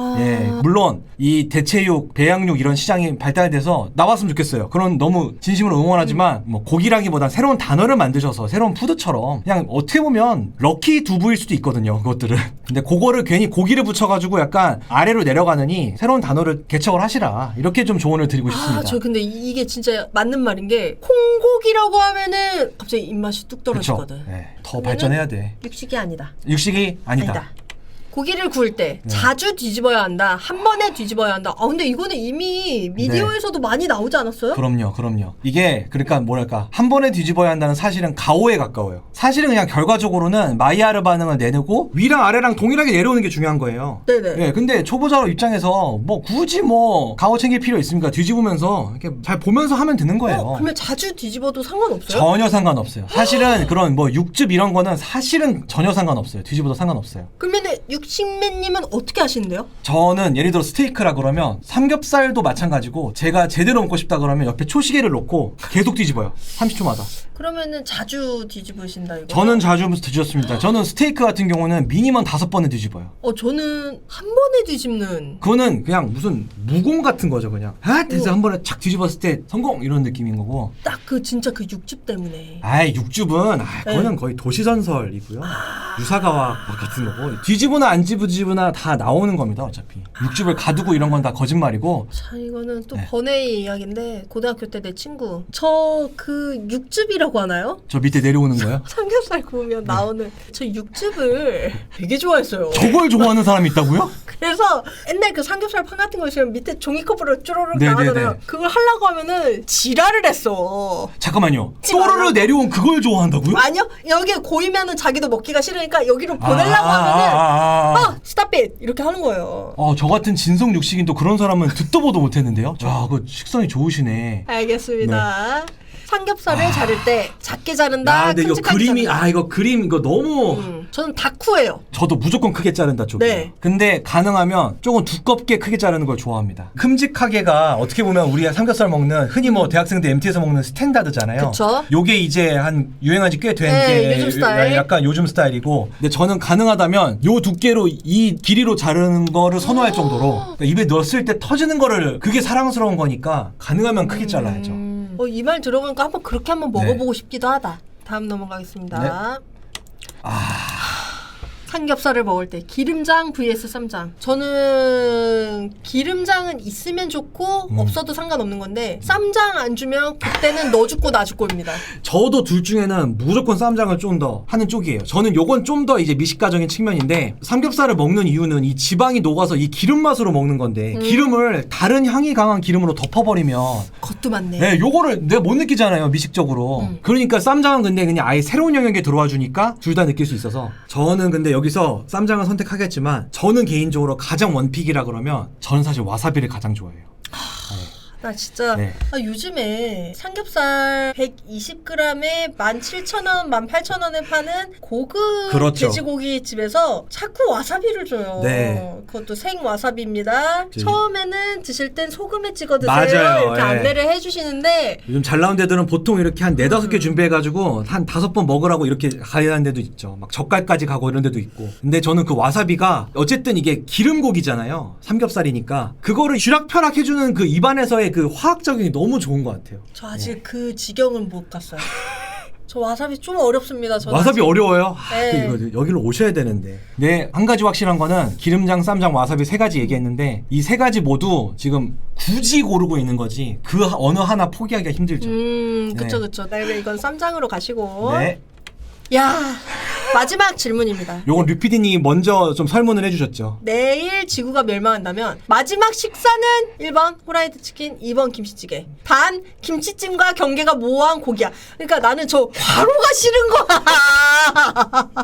물론 이 대체육, 배양육 이런 시장이 발달돼서 나왔으면 좋겠어요. 그런 너무 진심으로 응원하지만 뭐 고기라기보단 새로운 단어를 만드셔서 새로운 푸드처럼 그냥 어떻게 보면 럭키 두부일 수도 있거든요. 그것들은. 근데 그거를 괜히 고기를 붙여가지고 약간 아래로 내려가느니 새로운 단어를 개척을 하시라 이렇게 좀 조언을 드리고 싶습니다. 저 근데 이게 진짜 맞는 말인 게 콩고기라고 하면은 갑자기 입맛이 뚝 떨어지거든. 그쵸? 네. 더 그러면은 발전해야 돼. 육식이 아니다. 육식이 아니다. 아니다. 고기를 구울 때 자주 뒤집어야 한다. 한 번에 뒤집어야 한다. 근데 이거는 이미 미디어에서도 많이 나오지 않았어요? 그럼요. 이게 그러니까 뭐랄까 한 번에 뒤집어야 한다는 사실은 가오에 가까워요. 사실은 그냥 결과적으로는 마이야르 반응을 내고 위랑 아래랑 동일하게 내려오는 게 중요한 거예요. 네네. 예, 근데 초보자 입장에서 뭐 굳이 뭐 가오 챙길 필요 있습니까? 뒤집으면서 이렇게 잘 보면서 하면 되는 거예요. 그러면 자주 뒤집어도 상관없어요? 전혀 상관없어요. 사실은 그런 뭐 육즙 이런 거는 사실은 전혀 상관없어요. 뒤집어도 상관없어요. 그러면은 육식맨님은 어떻게 하시는데요? 저는 예를 들어 스테이크라 그러면 삼겹살도 마찬가지고 제가 제대로 먹고 싶다 그러면 옆에 초시계를 놓고 계속 뒤집어요. 30초마다. 그러면은 자주 뒤집으신다 이거? 저는 자주 뒤집었습니다. 저는 스테이크 같은 경우는 미니멈 5번을 뒤집어요. 저는 한 번에 뒤집는. 그거는 그냥 무슨 무공 같은 거죠, 그냥. 그래서 한 번에 착 뒤집었을 때 성공 이런 느낌인 거고. 딱 그 진짜 그 육즙 때문에. 육즙은 그거는 거의 도시전설이고요. 유사가와 같은 거고. 뒤집으나 안 지부지부나 다 나오는 겁니다. 어차피 육즙을 가두고 이런 건 다 거짓말이고. 자, 이거는 또 네. 번외의 이야기인데 고등학교 때 내 친구 저 그 육즙이라고 하나요? 저 밑에 내려오는 거예요? 삼겹살 구우면 나오는 저 육즙을 되게 좋아했어요. 저걸 좋아하는 사람이 있다고요? 그래서 옛날 그 삼겹살 판 같은 거 있으면 밑에 종이컵으로 쭈르륵 네네네. 나가잖아요. 그걸 하려고 하면은 지랄을 했어. 잠깐만요. 찍지 말라고. 쪼르르 내려온 그걸 좋아한다고요? 아니요, 여기에 고이면은 자기도 먹기가 싫으니까 여기로 보내려고 하면은 스탑잇 이렇게 하는 거예요. 저 같은 진성 육식인 또 그런 사람은 듣도 보도 못했는데요. 자, 그 식성이 좋으시네. 알겠습니다. 삼겹살을 자를 때 작게 자른다. 근데 이거 큼직하게 그림이 자른다. 이거 그림 이거 너무 저는 다쿠예요. 저도 무조건 크게 자른다 쪽이에요. 네. 근데 가능하면 조금 두껍게 크게 자르는 걸 좋아합니다. 큼직하게가 어떻게 보면 우리가 삼겹살 먹는 흔히 뭐 대학생들 MT에서 먹는 스탠다드잖아요. 그쵸. 요게 이제 한 유행한 지 꽤 된 네, 게 요즘 스타일. 약간 요즘 스타일이고. 근데 저는 가능하다면 요 두께로 이 길이로 자르는 거를 선호할 정도로 그러니까 입에 넣었을 때 터지는 거를 그게 사랑스러운 거니까 가능하면 크게 잘라야죠. 이 말 들어보니까 한번 그렇게 한번 먹어보고 싶기도 하다. 다음 넘어가겠습니다. 삼겹살을 먹을 때 기름장 vs 쌈장. 저는 기름장은 있으면 좋고 없어도 상관없는 건데 쌈장 안 주면 그때는 너 죽고 나 죽고입니다. 저도 둘 중에는 무조건 쌈장을 좀 더 하는 쪽이에요. 저는 요건 좀 더 이제 미식가적인 측면인데 삼겹살을 먹는 이유는 이 지방이 녹아서 이 기름 맛으로 먹는 건데 기름을 다른 향이 강한 기름으로 덮어버리면 그것도 맞네. 네, 요거를 내가 못 느끼잖아요, 미식적으로. 그러니까 쌈장은 근데 그냥 아예 새로운 영역에 들어와 주니까 둘 다 느낄 수 있어서 저는 근데 여기서 쌈장을 선택하겠지만 저는 개인적으로 가장 원픽이라 그러면 저는 사실 와사비를 가장 좋아해요. 나 진짜 네. 요즘에 삼겹살 120g에 17,000원, 18,000원에 파는 고급 그렇죠. 돼지고기 집에서 자꾸 와사비를 줘요. 네. 그것도 생 와사비입니다. 처음에는 드실 땐 소금에 찍어 드세요. 맞아요. 이렇게 예. 안내를 해주시는데 요즘 잘 나온 데들은 보통 이렇게 한 4-5개 준비해가지고 한 5번 먹으라고 이렇게 가는 데도 있죠. 막 젓갈까지 가고 이런 데도 있고. 근데 저는 그 와사비가 어쨌든 이게 기름고기잖아요. 삼겹살이니까. 그거를 쥐락펴락 해주는 그 입안에서의 그 화학적인 게 너무 좋은 것 같아요. 저 아직 그 지경은 못 갔어요. 저 와사비 좀 어렵습니다. 저는 와사비 아직. 어려워요? 네. 이거 여기로 오셔야 되는데. 네, 한 가지 확실한 거는 기름장, 쌈장, 와사비 3가지 얘기했는데 이 3가지 모두 지금 굳이 고르고 있는 거지 그 어느 하나 포기하기가 힘들죠. 그쵸 네. 그쵸. 네, 이건 쌈장으로 가시고. 네. 야, 마지막 질문입니다. 요건 류피디님이 먼저 좀 설문을 해주셨죠. 내일 지구가 멸망한다면 마지막 식사는 1번 후라이드 치킨, 2번 김치찌개. 단 김치찜과 경계가 모호한 고기야. 그러니까 나는 저 과로가 싫은 거야.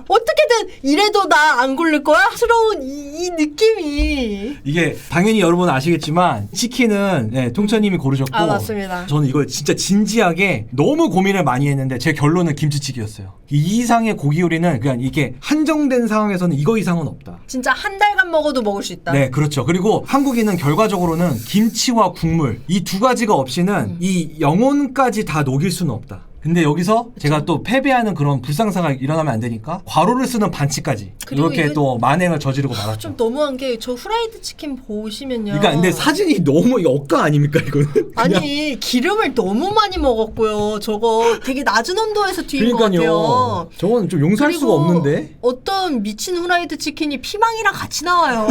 어떻게든 이래도 나 안 굴릴 거야? 스러운 이 느낌이. 이게 당연히 여러분 아시겠지만 치킨은 네, 통천님이 고르셨고 아, 맞습니다. 저는 이걸 진짜 진지하게 너무 고민을 많이 했는데 제 결론은 김치찌개였어요. 이 이상의 고기 요리는 그냥 이게 한정된 상황에서는 이거 이상은 없다. 진짜 한 달간 먹어도 먹을 수 있다. 네, 그렇죠. 그리고 한국인은 결과적으로는 김치와 국물 이 2가지가 없이는 이 영혼까지 다 녹일 수는 없다. 근데 여기서 제가 또 패배하는 그런 불상사가 일어나면 안 되니까 과로를 쓰는 반치까지 그리고 이렇게 이게 또 만행을 저지르고 말았죠. 좀 너무한 게 저 후라이드 치킨 보시면요. 그러니까 근데 사진이 너무 억까 아닙니까 이거는? 그냥. 아니 기름을 너무 많이 먹었고요. 저거 되게 낮은 온도에서 튀긴 것 같아요. 저건 좀 용서할 수가 그리고 없는데. 어떤 미친 후라이드 치킨이 피망이랑 같이 나와요.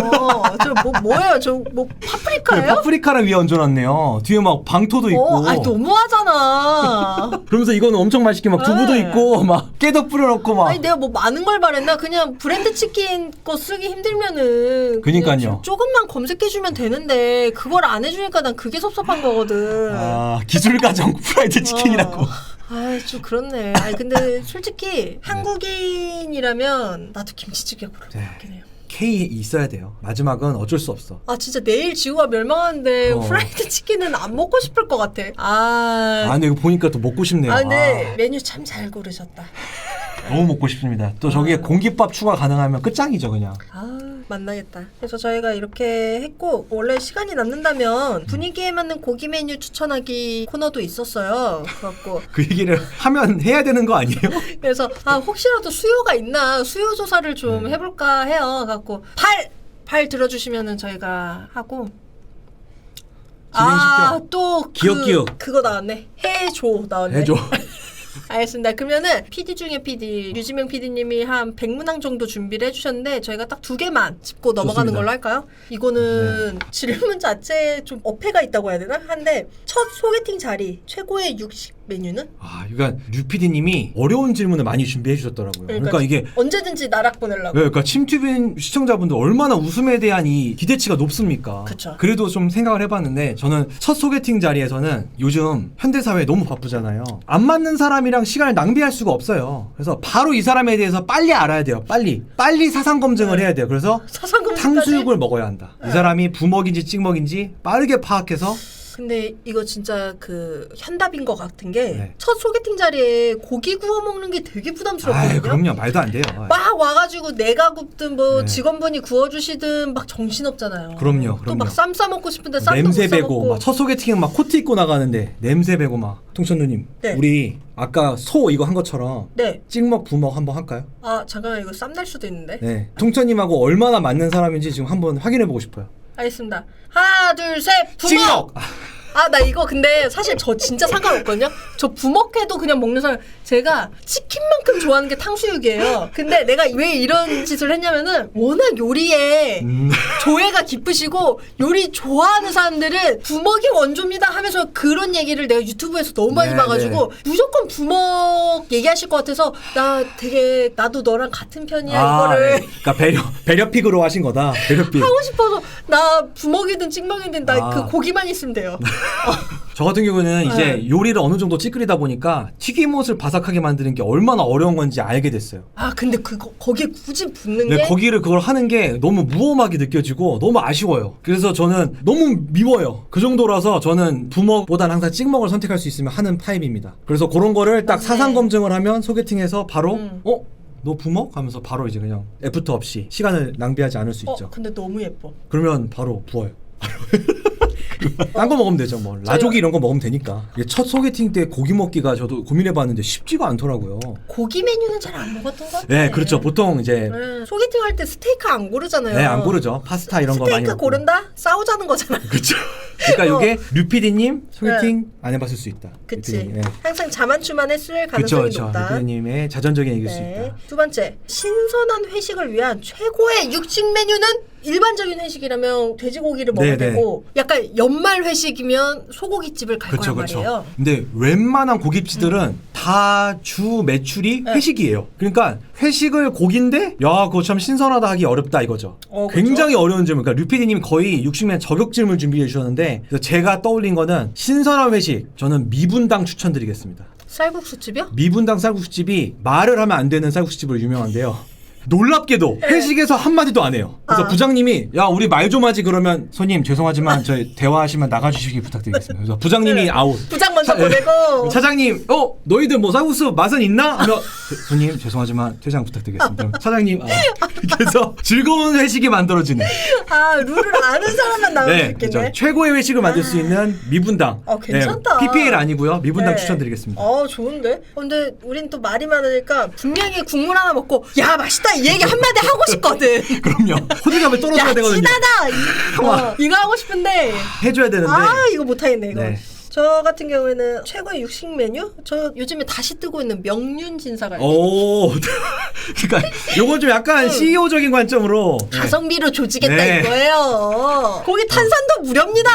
저 뭐예요? 저 뭐 파프리카예요? 파프리카를 위에 얹어놨네요. 뒤에 막 방토도 있고. 아니 너무하잖아. 그러면서 이거는 엄청 맛있게 막 두부도 네. 있고 막 깨도 뿌려놓고 막. 아니 내가 뭐 많은 걸 바랬나? 그냥 브랜드 치킨 거 쓰기 힘들면은 그니까요. 그냥 조금만 검색해주면 되는데 그걸 안 해주니까 난 그게 섭섭한 거거든. 기술 가정 프라이드 치킨이라고. 좀 그렇네. 아니 근데 솔직히 한국인이라면 나도 김치찌개 고를 것 같긴 해요. K 있어야 돼요. 마지막은 어쩔 수 없어. 진짜 내일 지구가 멸망하는데 어. 후라이드 치킨은 안 먹고 싶을 것 같아. 근데 이거 보니까 또 먹고 싶네요. 근데 메뉴 참 잘 고르셨다. 너무 먹고 싶습니다. 또 저기에 공깃밥 추가 가능하면 끝장이죠 그냥. 만나겠다. 그래서 저희가 이렇게 했고 원래 시간이 남는다면 분위기에 맞는 고기 메뉴 추천하기 코너도 있었어요. 그래갖고 그 얘기를 하면 해야 되는 거 아니에요? 그래서 혹시라도 수요가 있나 수요 조사를 좀 해볼까 해요. 그래갖고 팔 들어주시면은 저희가 하고 진행시켜. 또 기억기억. 그거 나왔네. 해줘 나왔네. 해줘. 알겠습니다. 그러면은 PD 중에 PD 유지명 PD님이 한 100문항 정도 준비를 해주셨는데 저희가 딱 2개만 짚고 넘어가는 좋습니다. 걸로 할까요? 이거는 질문 자체에 좀 어폐가 있다고 해야 되나? 한데 첫 소개팅 자리 최고의 육식 메뉴는? 아, 그러니까 류PD님이 어려운 질문을 많이 준비해 주셨더라고요. 그러니까 이게 언제든지 나락 보내려고. 네, 그러니까 침투빈 시청자분들 얼마나 웃음에 대한 이 기대치가 높습니까? 그쵸. 그래도 좀 생각을 해봤는데 저는 첫 소개팅 자리에서는 요즘 현대사회 너무 바쁘잖아요. 안 맞는 사람이랑 시간을 낭비할 수가 없어요. 그래서 바로 이 사람에 대해서 빨리 알아야 돼요. 빨리 사상 검증을 해야 돼요. 그래서 사상검증까지? 탕수육을 먹어야 한다. 이 사람이 부먹인지 찍먹인지 빠르게 파악해서 근데 이거 진짜 그 현답인 것 같은 게 첫 네. 소개팅 자리에 고기 구워 먹는 게 되게 부담스럽거든요. 아이, 그럼요. 말도 안 돼요. 막 와가지고 내가 굽든 뭐 네. 직원분이 구워주시든 막 정신없잖아요. 그럼요. 또 막 쌈 싸 먹고 싶은데 쌈도 냄새 못 싸 배고 먹고. 막 첫 소개팅은 막 코트 입고 나가는데 냄새 배고 막 통천누님 네. 우리 아까 소 이거 한 것처럼 네. 찍먹 부먹 한번 할까요? 아 잠깐만 이거 쌈 날 수도 있는데. 네 통천님하고 얼마나 맞는 사람인지 지금 한번 확인해 보고 싶어요. 알겠습니다. 하나 둘 셋 부먹. 찍먹! 아 나 이거 근데 사실 저 진짜 상관없거든요. 저 부먹해도 그냥 먹는 사람. 제가 치킨만큼 좋아하는 게 탕수육이에요. 근데 내가 왜 이런 짓을 했냐면은 워낙 요리에 조예가 깊으시고 요리 좋아하는 사람들은 부먹이 원조입니다 하면서 그런 얘기를 내가 유튜브에서 너무 많이 네, 봐가지고 무조건 부먹 얘기하실 것 같아서 나 되게 나도 너랑 같은 편이야 이거를 네. 그러니까 배려픽으로 하신 거다. 배려픽. 하고 싶어서 나 부먹이든 찍먹이든 나 그 아. 고기만 있으면 돼요. 저 같은 경우는 이제 네. 요리를 어느 정도 찌끄리다 보니까 튀김옷을 바삭하게 만드는 게 얼마나 어려운 건지 알게 됐어요. 아 근데 그거 거기에 굳이 붓는 근데 게 거기를 그걸 하는 게 너무 무엄하게 느껴지고 너무 아쉬워요. 그래서 저는 너무 미워요. 그 정도라서 저는 부먹보다는 항상 찍먹을 선택할 수 있으면 하는 타입입니다. 그래서 그런 거를 딱 맞네. 사상 검증을 하면 소개팅에서 바로 너 부먹? 하면서 바로 이제 그냥 애프터 없이 시간을 낭비하지 않을 수 있죠. 근데 너무 예뻐. 그러면 바로 부어요. 딴 거 먹으면 되죠. 뭐 라조기 이런 거 먹으면 되니까. 이게 첫 소개팅 때 고기 먹기가 저도 고민해봤는데 쉽지가 않더라고요. 고기 메뉴는 잘 안 먹었던 것 같아. 네, 그렇죠. 보통 이제 소개팅 할 때 스테이크 안 고르잖아요. 네, 안 고르죠. 파스타 이런 거 많이 스테이크 먹고. 고른다? 싸우자는 거잖아. 그렇죠. 그러니까 이게 류PD님 소개팅 안 해봤을 수 있다. 그치. 류PD님. 네. 항상 자만추만 했을 그렇죠, 가능성이 그렇죠. 높다. 류PD님의 자전적인 얘기일 수 네. 있다. 두 번째, 신선한 회식을 위한 최고의 육식 메뉴는 일반적인 회식이라면 돼지고기를 먹어야 네네. 되고 약간 연말 회식이면 소고기집을 갈 그렇죠, 거란 말이에요. 그렇죠. 근데 웬만한 고깃집들은 다 주 매출이 네. 회식이에요. 그러니까 회식을 고기인데 야 그거 참 신선하다 하기 어렵다 이거죠. 그렇죠? 굉장히 어려운 질문. 그러니까 류PD님 거의 60면 저격 질문 준비해 주셨는데 그래서 제가 떠올린 거는 신선한 회식. 저는 미분당 추천드리겠습니다. 쌀국수집이요? 미분당 쌀국수집이 말을 하면 안 되는 쌀국수집으로 유명한데요. 놀랍게도 회식에서 한마디도 안 해요. 그래서 아. 부장님이 야 우리 말 좀 하지 그러면 손님 죄송하지만 저희 대화하시면 나가주시기 부탁드리겠습니다. 그래서 부장님이 네. 아웃. 부장 먼저 차- 보내고 차장님 너희들 뭐 쌀국수 맛은 있나? 하면 손님 죄송하지만 퇴장 부탁드리겠습니다. 그럼 차장님 이렇게 해서 즐거운 회식이 만들어지는 아 룰을 아는 사람만 나올 수 네, 있겠네. 그렇죠. 최고의 회식을 만들 수 있는 미분당. 괜찮다. PPL 아니고요. 미분당 네. 추천드리겠습니다. 좋은데? 근데 우린 또 말이 많으니까 분명히 국물 하나 먹고 야 맛있다 이 얘기 한마디 하고 싶거든. 그럼요. 호들갑을 떨어져야 야 되거든요. 진하다 이거 하고 싶은데 해줘야 되는데. 이거 못하겠네 이거. 네. 저 같은 경우에는 최고의 육식 메뉴? 저 요즘에 다시 뜨고 있는 명륜진사가 오, 그러니까 요건 좀 약간 CEO적인 관점으로 가성비로 조지겠다 네. 이거예요. 거기 탄산도 무료입니다.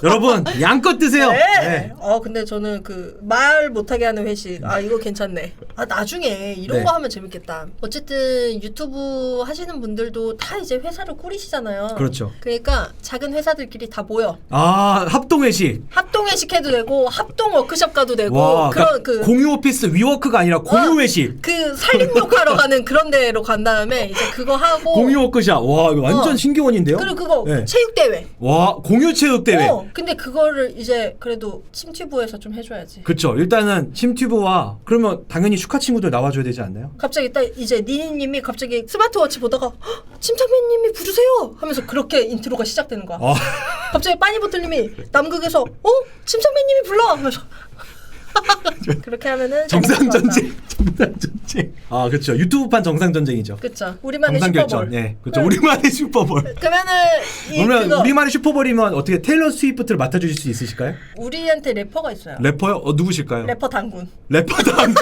여러분 양껏 드세요. 네. 네. 근데 저는 그 말 못하게 하는 회식 이거 괜찮네. 나중에 이런 네. 거 하면 재밌겠다. 어쨌든 유튜브 하시는 분들도 다 이제 회사를 꾸리시잖아요. 그렇죠. 그러니까 작은 회사들끼리 다 모여 합동 회식. 합동 회식 해도 되고 합동 워크숍 가도 되고 와, 그런 그러니까 공유 오피스 위워크가 아니라 공유 회식. 그 살림욕하러 가는 그런 데로 간 다음에 이제 그거 하고 공유 워크샵. 와, 이거 완전 신기원인데요. 그리고 그거 네. 체육대회. 와, 공유 체육 대회. 근데 그거를 이제 그래도 침튜브에서 좀 해줘야지. 그렇죠. 일단은 침튜브와 그러면 당연히 슈카 친구들 나와줘야 되지 않나요? 갑자기 딱 이제 니니님이 갑자기 스마트워치 보다가 침착맨님이 부르세요 하면서 그렇게 인트로가 시작되는 거야. 갑자기 빠니보틀님이 남극에서 침착맨님이 불러 하면서 그렇게 하면은 정상전쟁. 정상전쟁. 아 그렇죠. 유튜브판 정상전쟁이죠. 그쵸. 우리만의 정상결전. 슈퍼볼. 예, 그렇죠. 우리만의 슈퍼볼. 그러면은 그러면 그거 우리만의 슈퍼볼이면 어떻게 테일러 스위프트를 맡아주실 수 있으실까요? 우리한테 래퍼가 있어요. 래퍼요? 누구실까요? 래퍼 당군. 래퍼도 안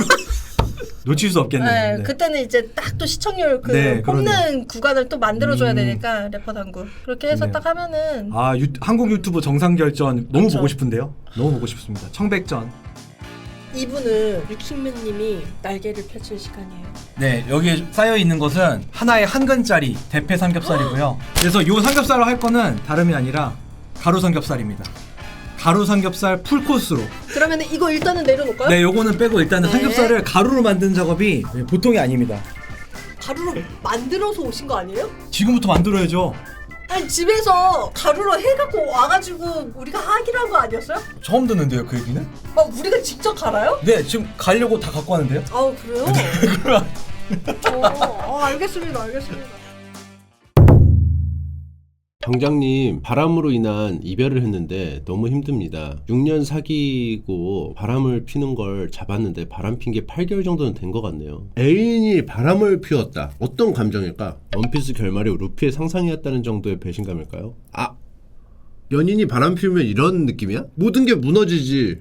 놓칠 수 없겠네요. 네, 네. 그때는 이제 딱 또 시청률 그 네, 뽑는 그러네요. 구간을 또 만들어줘야 되니까 래퍼 당군. 그렇게 해서 네. 딱 하면은 아 한국 유튜브 정상결전 너무 그쵸. 보고 싶은데요. 너무 보고 싶습니다. 청백전. 이분은 육식맨님이 날개를 펼칠 시간이에요. 네, 여기에 쌓여 있는 것은 하나의 한 근짜리 대패 삼겹살이고요. 그래서 이 삼겹살을 할 거는 다름이 아니라 가루 삼겹살입니다. 가루 삼겹살 풀 코스로. 그러면은 이거 일단은 내려놓을까요? 네, 요거는 빼고 일단은 네. 삼겹살을 가루로 만드는 작업이 보통이 아닙니다. 가루로 만들어서 오신 거 아니에요? 지금부터 만들어야죠. 아니 집에서 가루로 해갖고 와가지고 우리가 하기로 거 아니었어요? 처음 듣는데요, 그 얘기는? 우리가 직접 갈아요? 네, 지금 가려고 다 갖고 왔는데요. 아우 그래요? 알겠습니다. 병장님, 바람으로 인한 이별을 했는데 너무 힘듭니다. 6년 사귀고 바람을 피는 걸 잡았는데 바람 핀 게 8개월 정도는 된 것 같네요. 애인이 바람을 피웠다. 어떤 감정일까? 원피스 결말이 루피의 상상이었다는 정도의 배신감일까요? 아, 연인이 바람 피우면 이런 느낌이야? 모든 게 무너지지.